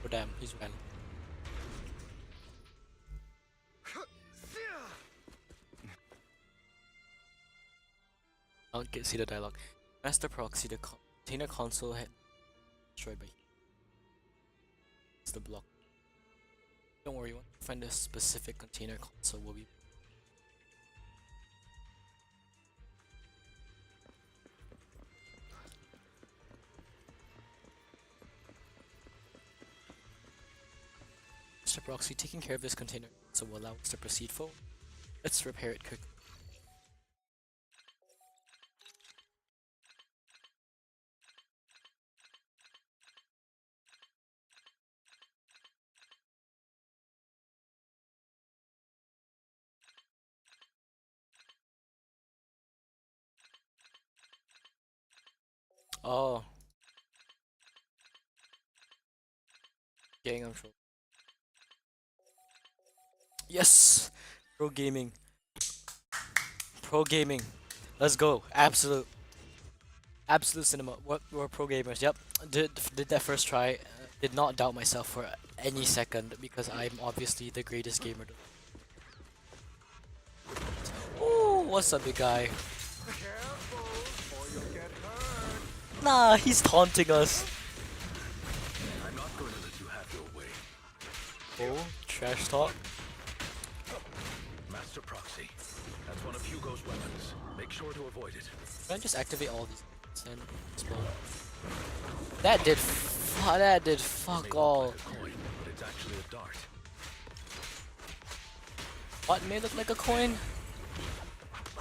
Oh damn, he's ran. I don't see the dialogue. Master Proxy, the container console had destroyed by. It's the block. Don't worry, once you find a specific container console, will be. Master Proxy, taking care of this container console will allow us to proceed forward. Let's repair it quickly. Oh. Getting control. Yes! Pro gaming. Pro gaming. Let's go. Absolute. Absolute cinema. What we're pro gamers. Yep. Did that first try. Did not doubt myself for any second because I'm obviously the greatest gamer. Ooh, what's up, big guy?
Careful, or you'll get hurt.
Nah, he's taunting us.
I'm not going to let you have your way.
Oh, trash talk.
Master Proxy, that's one of Hugo's weapons. Make sure to avoid it.
Can I just activate all these and explode? That did fuck
May look
all.
like a coin, but it's actually a dart.
What may look like a coin?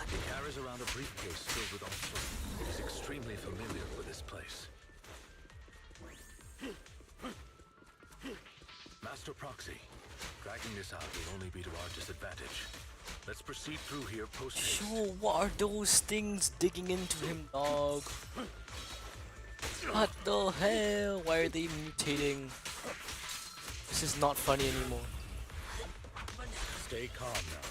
He carries around a briefcase filled with all sorts. He's extremely familiar with this place. Master Proxy, dragging this out will only be to our disadvantage. Let's proceed through here post haste.
Yo, what are those things digging into him, dog? What the hell? Why are they mutating? This is not funny anymore.
Stay calm now.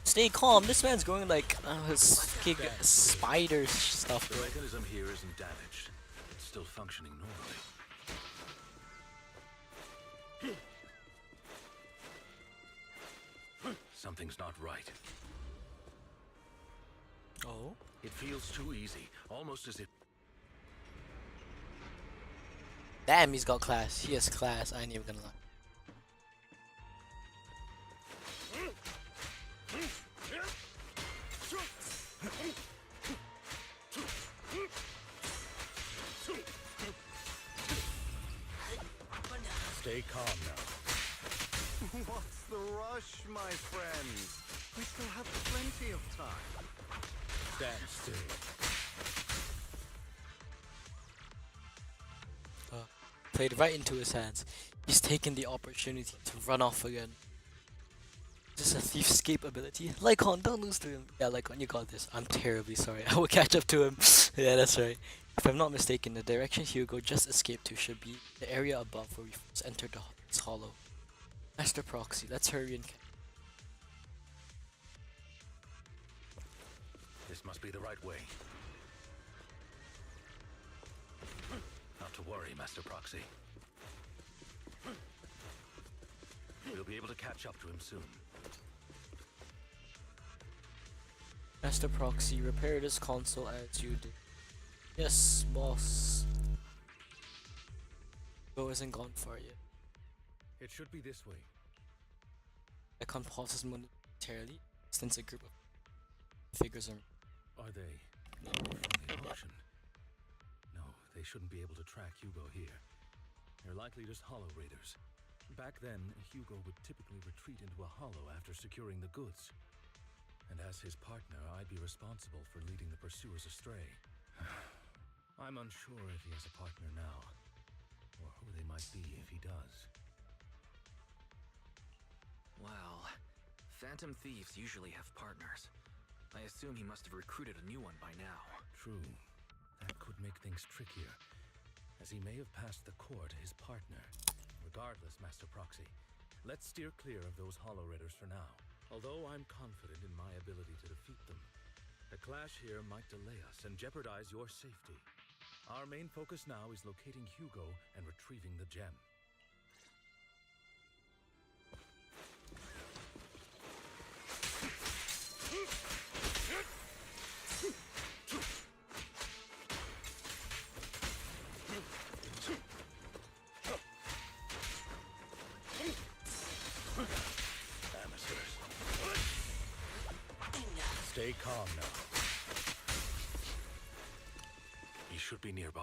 Stay calm. This man's going like his fucking spider stuff.
The
Bro.
mechanism here isn't damaged. It's still functioning normally. Something's not right.
Oh.
It feels too easy, almost as if
Damn, he's got class. He has class. I ain't even gonna lie.
stay calm now.
What's the rush, my friend? We still have plenty of time.
Stand still.
Played right into his hands. He's taken the opportunity to run off again. Just a thief escape ability. Lycon, don't lose to him. Yeah, Lycon, you got this. I'm terribly sorry. I will catch up to him. Yeah, that's right. If I'm not mistaken, the direction Hugo just escaped to should be the area above where we first entered this hollow. Master Proxy, let's hurry and
This must be the right way. Not to worry, Master Proxy. We'll be able to catch up to him soon.
Master Proxy, repair this console as you did. Yes, boss. Go isn't gone far yet.
It should be this way.
I can't pause this momentarily since a group of figures
Are they from the ocean? No, they shouldn't be able to track Hugo here. They're likely just hollow raiders. Back then, Hugo would typically retreat into a hollow after securing the goods. And as his partner, I'd be responsible for leading the pursuers astray. I'm unsure if he has a partner now, or who they might be if he does.
Phantom thieves usually have partners. I assume he must have recruited a new one by now.
True. That could make things trickier, as he may have passed the court his partner. Regardless, Master Proxy, let's steer clear of those Hollow Raiders for now. Although I'm confident in my ability to defeat them, a clash here might delay us and jeopardize your safety. Our main focus now is locating Hugo and retrieving the gem. Stay calm now. He should be nearby.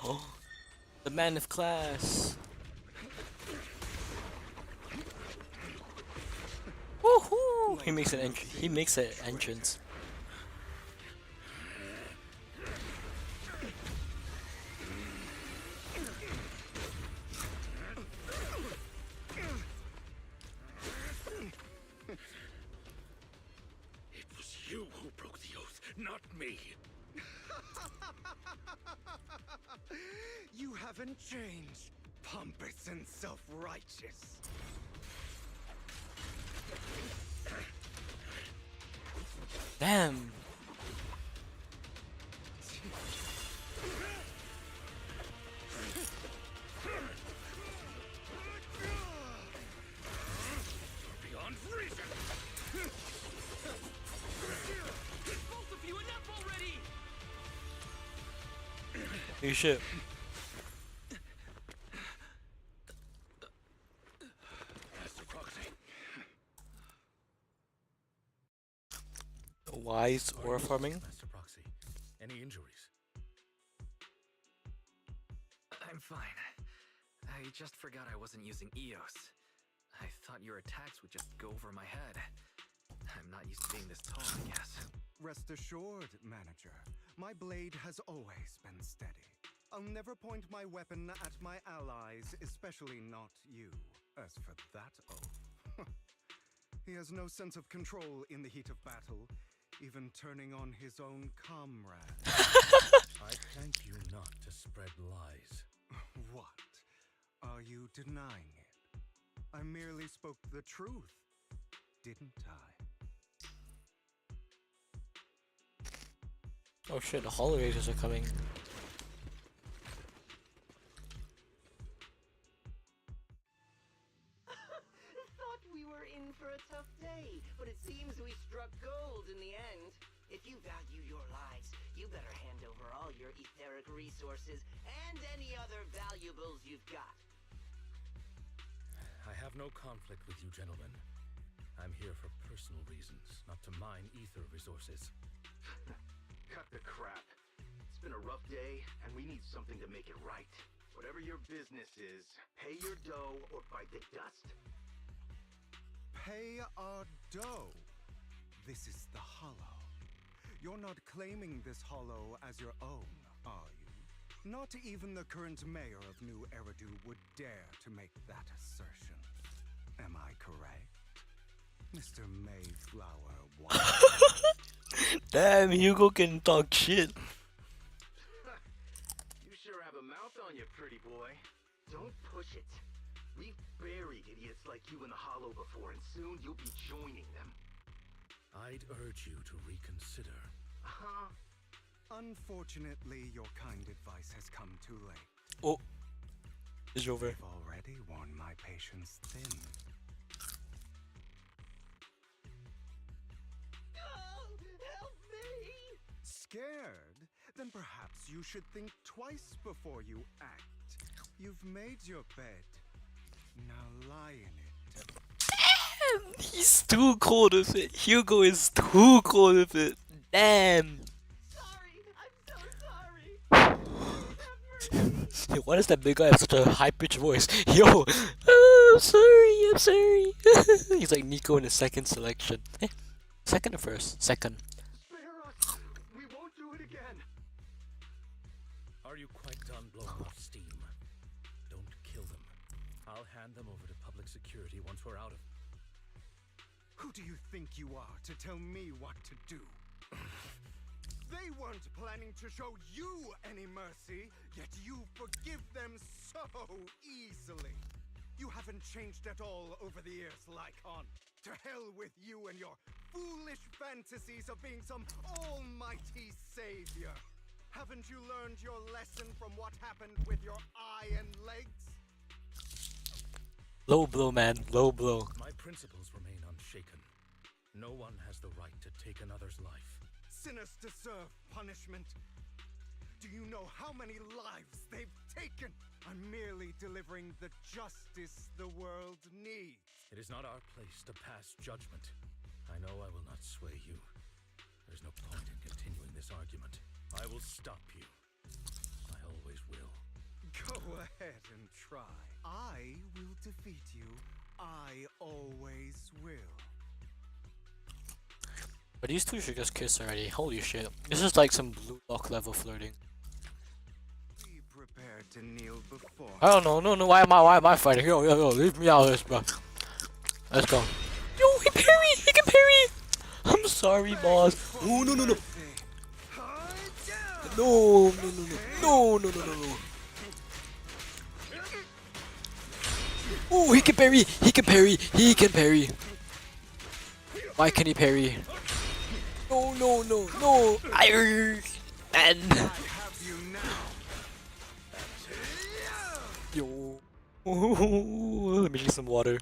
Oh, the man of class. Woohoo! He makes an entrance.
It was you who broke the oath, not me.
You haven't changed, pompous and self-righteous.
Damn.
Beyond reason.
Both of you, enough already!
You should.
Master Proxy.
Wise or farming?
Master Proxy. Any injuries?
I'm fine. I just forgot I wasn't using EOS. I thought your attacks would just go over my head. I'm not used to being this tall, I guess.
Rest assured, manager, my blade has always been steady. I'll never point my weapon at my allies, especially not you. As for that oath, he has no sense of control in the heat of battle, even turning on his own comrade.
I thank you not to spread lies.
What? Are you denying it? I merely spoke the truth, didn't I?
Oh shit, the Hollow Raiders are coming.
Thought we were in for a tough day, but it seems we struck gold in the end. If you value your lives, you better hand over all your etheric resources and any other valuables you've got.
I have no conflict with you, gentlemen. I'm here for personal reasons, not to mine ether resources.
Cut the crap. It's been a rough day, and we need something to make it right. Whatever your business is, pay your dough or bite the dust.
Pay our dough. This is the Hollow. You're not claiming this Hollow as your own, are you? Not even the current mayor of New Eridu would dare to make that assertion. Am I correct? Mr. Mayflower White.
Damn, Hugo can talk shit.
You sure have a mouth on you, pretty boy. Don't push it. We've buried idiots like you in the Hollow before, and soon you'll be joining them.
I'd urge you to reconsider.
Huh?
Unfortunately, your kind advice has come too late.
Oh, it's over.
I've already worn my patience thin.
Help me!
Scared? Then perhaps you should think twice before you act. You've made your bed. Now lie in it.
Damn, he's too cold with it. Hugo is too cold with it. Damn.
Sorry, I'm so sorry.
Why does that big guy have such a high-pitched voice? Yo, oh, I'm sorry. He's like Nico in the second selection. Second or first? Second.
Spare us! We won't do it again!
Are you quite done blowing off steam? Don't kill them. I'll hand them over to public security once we're out of...
Who do you think you are to tell me what to do? They weren't planning to show you any mercy, yet you forgive them so easily. You haven't changed at all over the years, Lycon. To hell with you and your foolish fantasies of being some almighty savior. Haven't you learned your lesson from what happened with your eye and legs?
Low blow, man. Low blow.
My principles remain unshaken. No one has the right to take another's life.
Sinners deserve punishment. Do you know how many lives they've taken? I'm merely delivering the justice the world needs.
It is not our place to pass judgment. I know I will not sway you. There's no point in continuing this argument. I will stop you. I always will.
Go ahead and try. I will defeat you. I always will.
But these two should just kiss already. Holy shit. This is like some blue lock level flirting.
Be prepared to kneel before.
I don't know. No, why am I fighting? Yo, leave me out of this, bro. Let's go. Yo, he parry! He can parry! I'm sorry, boss. Oh, no. No. Oh, he can parry! He can parry! He can parry! Why can he parry? No! Iron Man! Yo. Let me drink some water.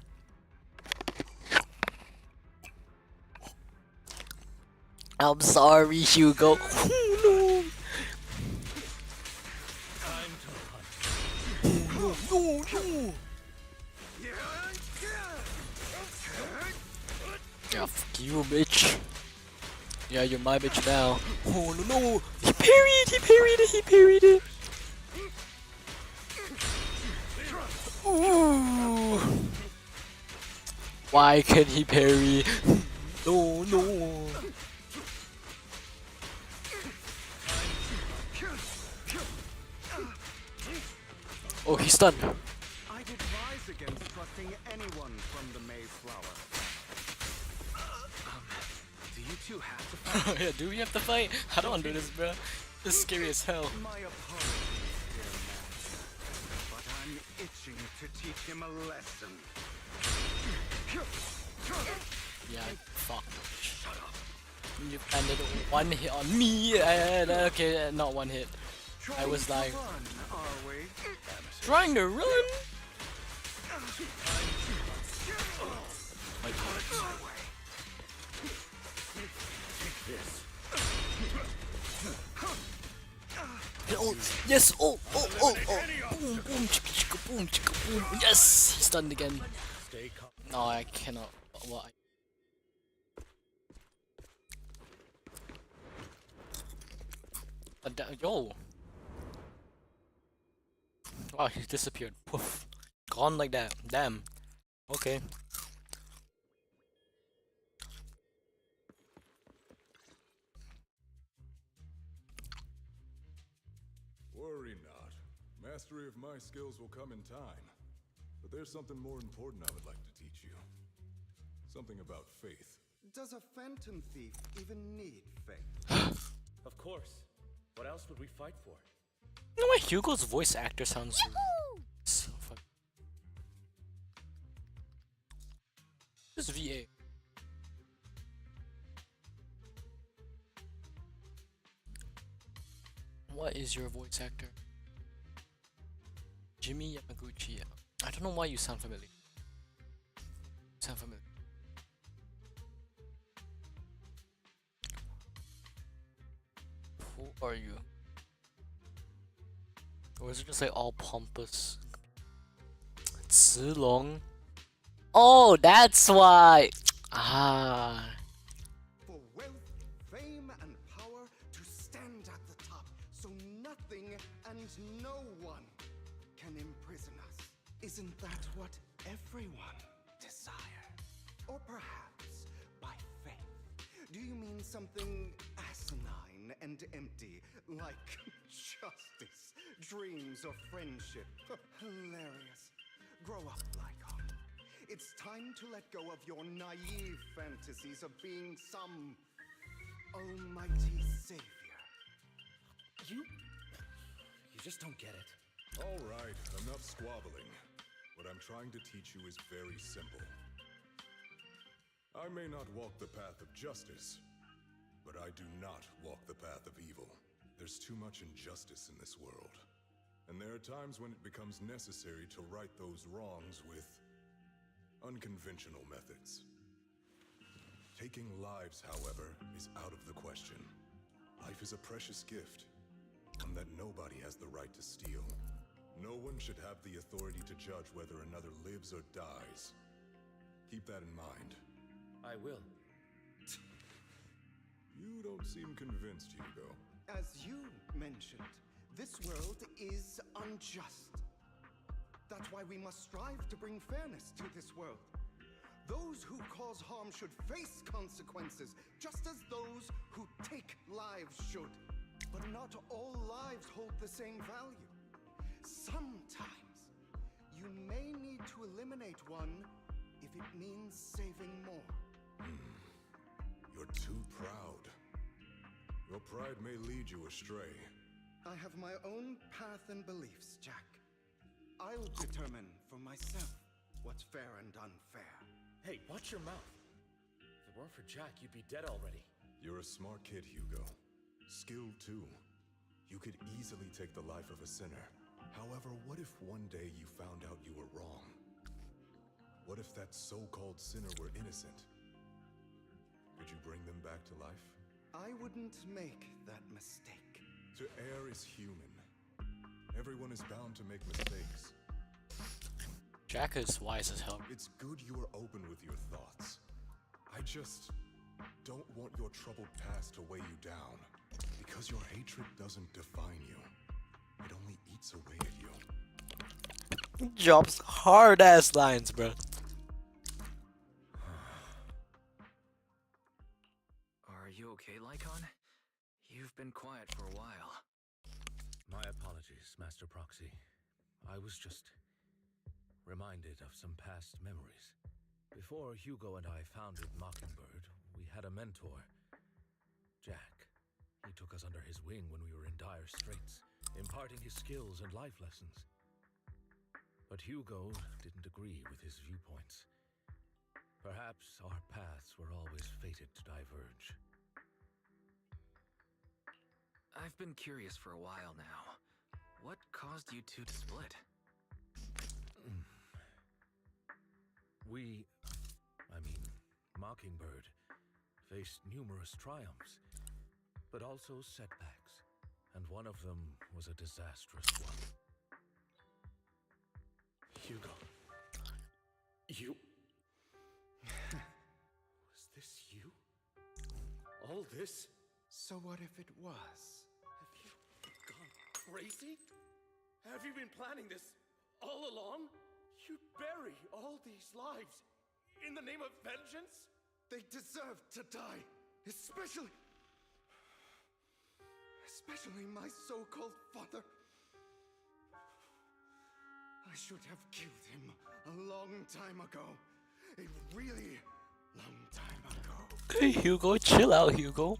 I'm sorry, Hugo. No. No. Yeah, fuck you, bitch. Yeah, you're my bitch now. Oh no! He parried it! Ooh. Why can he parry? No. Oh, he's stunned.
I'd advise against trusting anyone from the Mayflower.
Do you two have to fight?
Yeah, do we have to fight? I don't want to do this, bro. This is scary as hell.
My apologies, dear man. But I'm itching to teach him a lesson.
Yeah, fuck. Shut up. You landed one hit on me, and okay, not one hit. I was lying. Trying to run? My God. Oh, yes! Oh! Boom, chicka, boom. Yes! He's stunned again. No, I cannot. What? Yo! Wow, he disappeared. Poof. Gone like that. Damn. Okay.
Worry not. Mastery of my skills will come in time. But there's something more important I would like to teach you. Something about faith.
Does a phantom thief even need faith?
Of course. What else would we fight for?
You know why Hugo's voice actor sounds so fuck. This is VA. What is your voice actor? Jimmy Yamaguchi. I don't know why you sound familiar. Sound familiar. Who are you? Or is it just like all pompous? Long. Oh, that's why. Ah.
For wealth, fame, and power to stand at the top, so nothing and no one can imprison us. Isn't that what everyone desires? Or perhaps, by faith, in something asinine and empty, like justice, dreams, or friendship. Hilarious. Grow up, Lycon. It's time to let go of your naive fantasies of being some almighty savior.
You just don't get it.
All right, enough squabbling. What I'm trying to teach you is very simple. I may not walk the path of justice, but I do not walk the path of evil. There's too much injustice in this world. And there are times when it becomes necessary to right those wrongs with unconventional methods. Taking lives, however, is out of the question. Life is a precious gift, one that nobody has the right to steal. No one should have the authority to judge whether another lives or dies. Keep that in mind.
I will.
You don't seem convinced, Hugo.
As you mentioned, this world is unjust. That's why we must strive to bring fairness to this world. Those who cause harm should face consequences, just as those who take lives should. But not all lives hold the same value. Sometimes, you may need to eliminate one if it means saving more.
You're too proud. Your pride may lead you astray.
I have my own path and beliefs, Jack. I'll determine for myself what's fair and unfair.
Hey, watch your mouth. If it weren't for Jack, you'd be dead already.
You're a smart kid, Hugo. Skilled too. You could easily take the life of a sinner. However, what if one day you found out you were wrong? What if that so-called sinner were innocent? Could you bring them back to life?
I wouldn't make that mistake.
To err is human. Everyone is bound to make mistakes.
Jack is wise as hell.
It's good you are open with your thoughts. I just don't want your troubled past to weigh you down. Because your hatred doesn't define you. It only eats away at you.
Drops hard ass lines, bro.
Are you okay, Lycon? You've been quiet for a while.
My apologies, Master Proxy. I was just reminded of some past memories. Before Hugo and I founded Mockingbird, we had a mentor, Jack. He took us under his wing when we were in dire straits, imparting his skills and life lessons. But Hugo didn't agree with his viewpoints. Perhaps our paths were always fated to diverge.
I've been curious for a while now. What caused you two to split?
Mockingbird faced numerous triumphs, but also setbacks, and one of them was a disastrous one. Hugo. You... Was this you? All this?
So what if it was?
Have you gone crazy? Have you been planning this all along? You'd bury all these lives in the name of vengeance?
They deserve to die, especially my so-called father. I should have killed him a long time ago. A really long time ago.
Hey, Hugo, chill out, Hugo.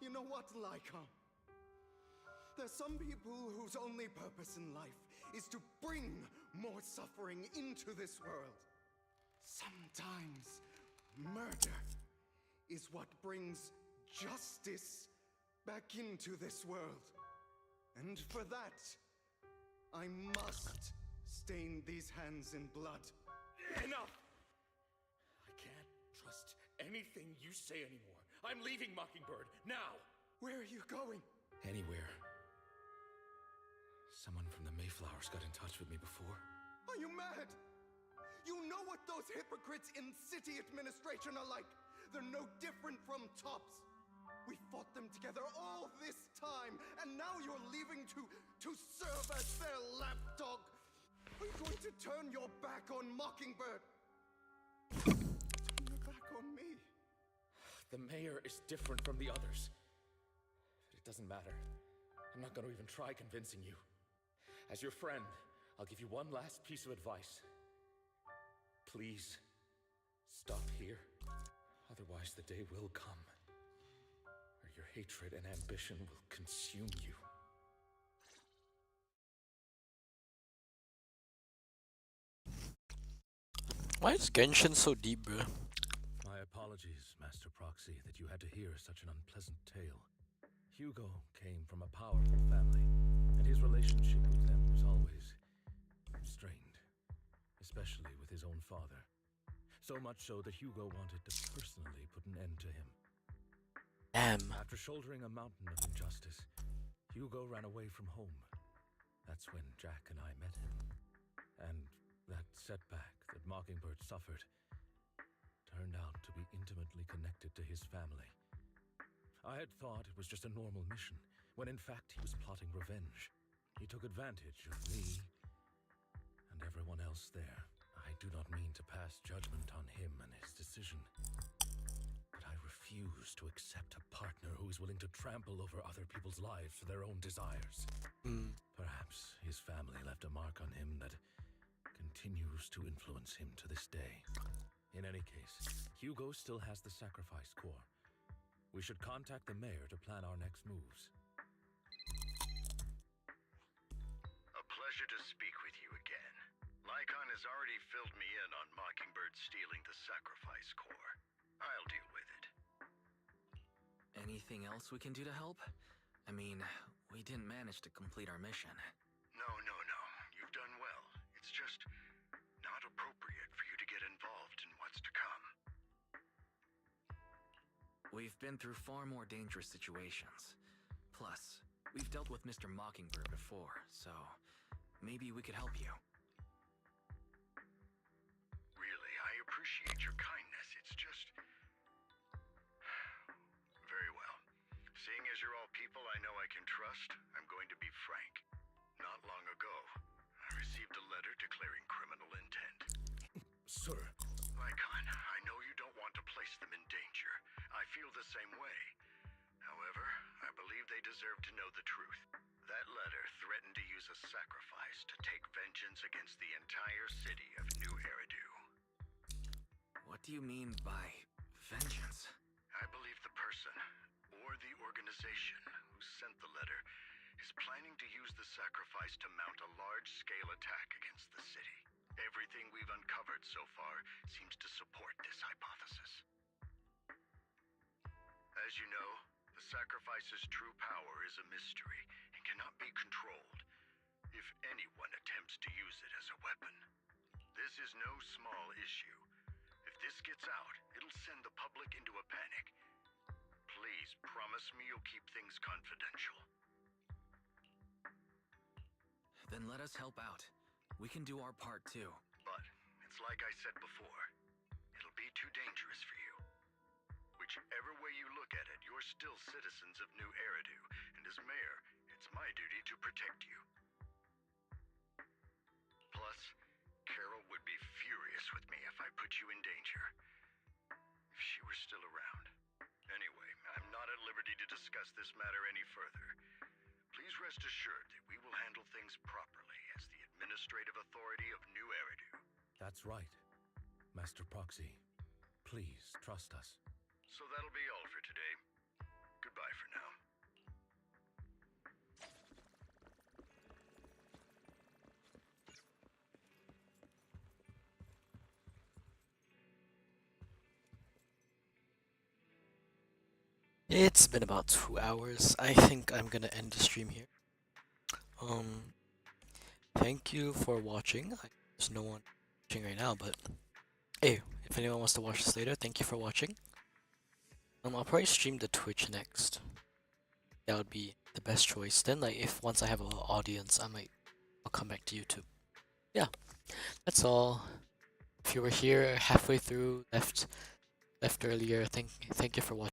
You know what, Lycon? There's some people whose only purpose in life is to bring more suffering into this world. Sometimes murder is what brings justice back into this world. And for that, I must stain these hands in blood.
Enough! I can't trust anything you say anymore. I'm leaving Mockingbird, now!
Where are you going?
Anywhere. Someone from the Mayflowers got in touch with me before.
Are you mad? You know what those hypocrites in city administration are like. They're no different from tops. We fought them together all this time, and now you're leaving to serve as their lapdog. Are you going to turn your back on Mockingbird? Turn your back on
The mayor is different from the others. But it doesn't matter. I'm not going to even try convincing you. As your friend, I'll give you one last piece of advice. Please, stop here. Otherwise, the day will come where your hatred and ambition will consume you.
Why is Genshin so deep, bro?
My apologies, Master Proxy, that you had to hear such an unpleasant tale. Hugo came from a powerful family, and his relationship with them was always strained, especially with his own father. So much so that Hugo wanted to personally put an end to him.
Damn.
After shouldering a mountain of injustice, Hugo ran away from home. That's when Jack and I met him. And that setback that Mockingbird suffered turned out to be intimately connected to his family. I had thought it was just a normal mission, when in fact he was plotting revenge. He took advantage of me and everyone else there. I do not mean to pass judgment on him and his decision, but I refuse to accept a partner who is willing to trample over other people's lives for their own desires. Perhaps his family left a mark on him that continues to influence him to this day. In any case, Hugo still has the sacrifice core. We should contact the mayor to plan our next moves.
A pleasure to speak with you again. Lycon has already filled me in on Mockingbird stealing the sacrifice core. I'll deal with it.
Anything else we can do to help? I mean, we didn't manage to complete our mission.
No. You've done well. It's just not appropriate for you to get involved in what's to come.
We've been through far more dangerous situations. Plus, we've dealt with Mr. Mockingbird before, so maybe we could help you.
Really, I appreciate your kindness. It's just... Very well. Seeing as you're all people I know I can trust, I'm going to be frank. Not long ago, I received a letter declaring criminal intent.
Sir.
Lycon, I know you don't want to place them in danger. I feel the same way. However, I believe they deserve to know the truth. That letter threatened to use a sacrifice to take vengeance against the entire city of New Eridu.
What do you mean by vengeance?
I believe the person, or the organization, who sent the letter is planning to use the sacrifice to mount a large-scale attack against the city. Everything we've uncovered so far seems to support this hypothesis. As you know, the sacrifice's true power is a mystery and cannot be controlled if anyone attempts to use it as a weapon. This is no small issue. If this gets out, it'll send the public into a panic. Please promise me you'll keep things confidential.
Then let us help out. We can do our part too.
But it's like I said before, it'll be too dangerous for you. Whichever way you look at it, you're still citizens of New Eridu, and as mayor, it's my duty to protect you. Plus, Carol would be furious with me if I put you in danger. If she were still around. Anyway, I'm not at liberty to discuss this matter any further. Please rest assured that we will handle things properly as the administrative authority of New Eridu.
That's right. Master Proxy, please trust us.
So that'll be all for today. Goodbye for now.
It's been about 2 hours. I think I'm gonna end the stream here. Thank you for watching. There's no one watching right now, but hey, if anyone wants to watch this later, thank you for watching. I'll probably stream the Twitch next. That would be the best choice. Then, like, if once I have an audience, I'll come back to YouTube. Yeah, that's all. If you were here halfway through, left earlier, thank you for watching.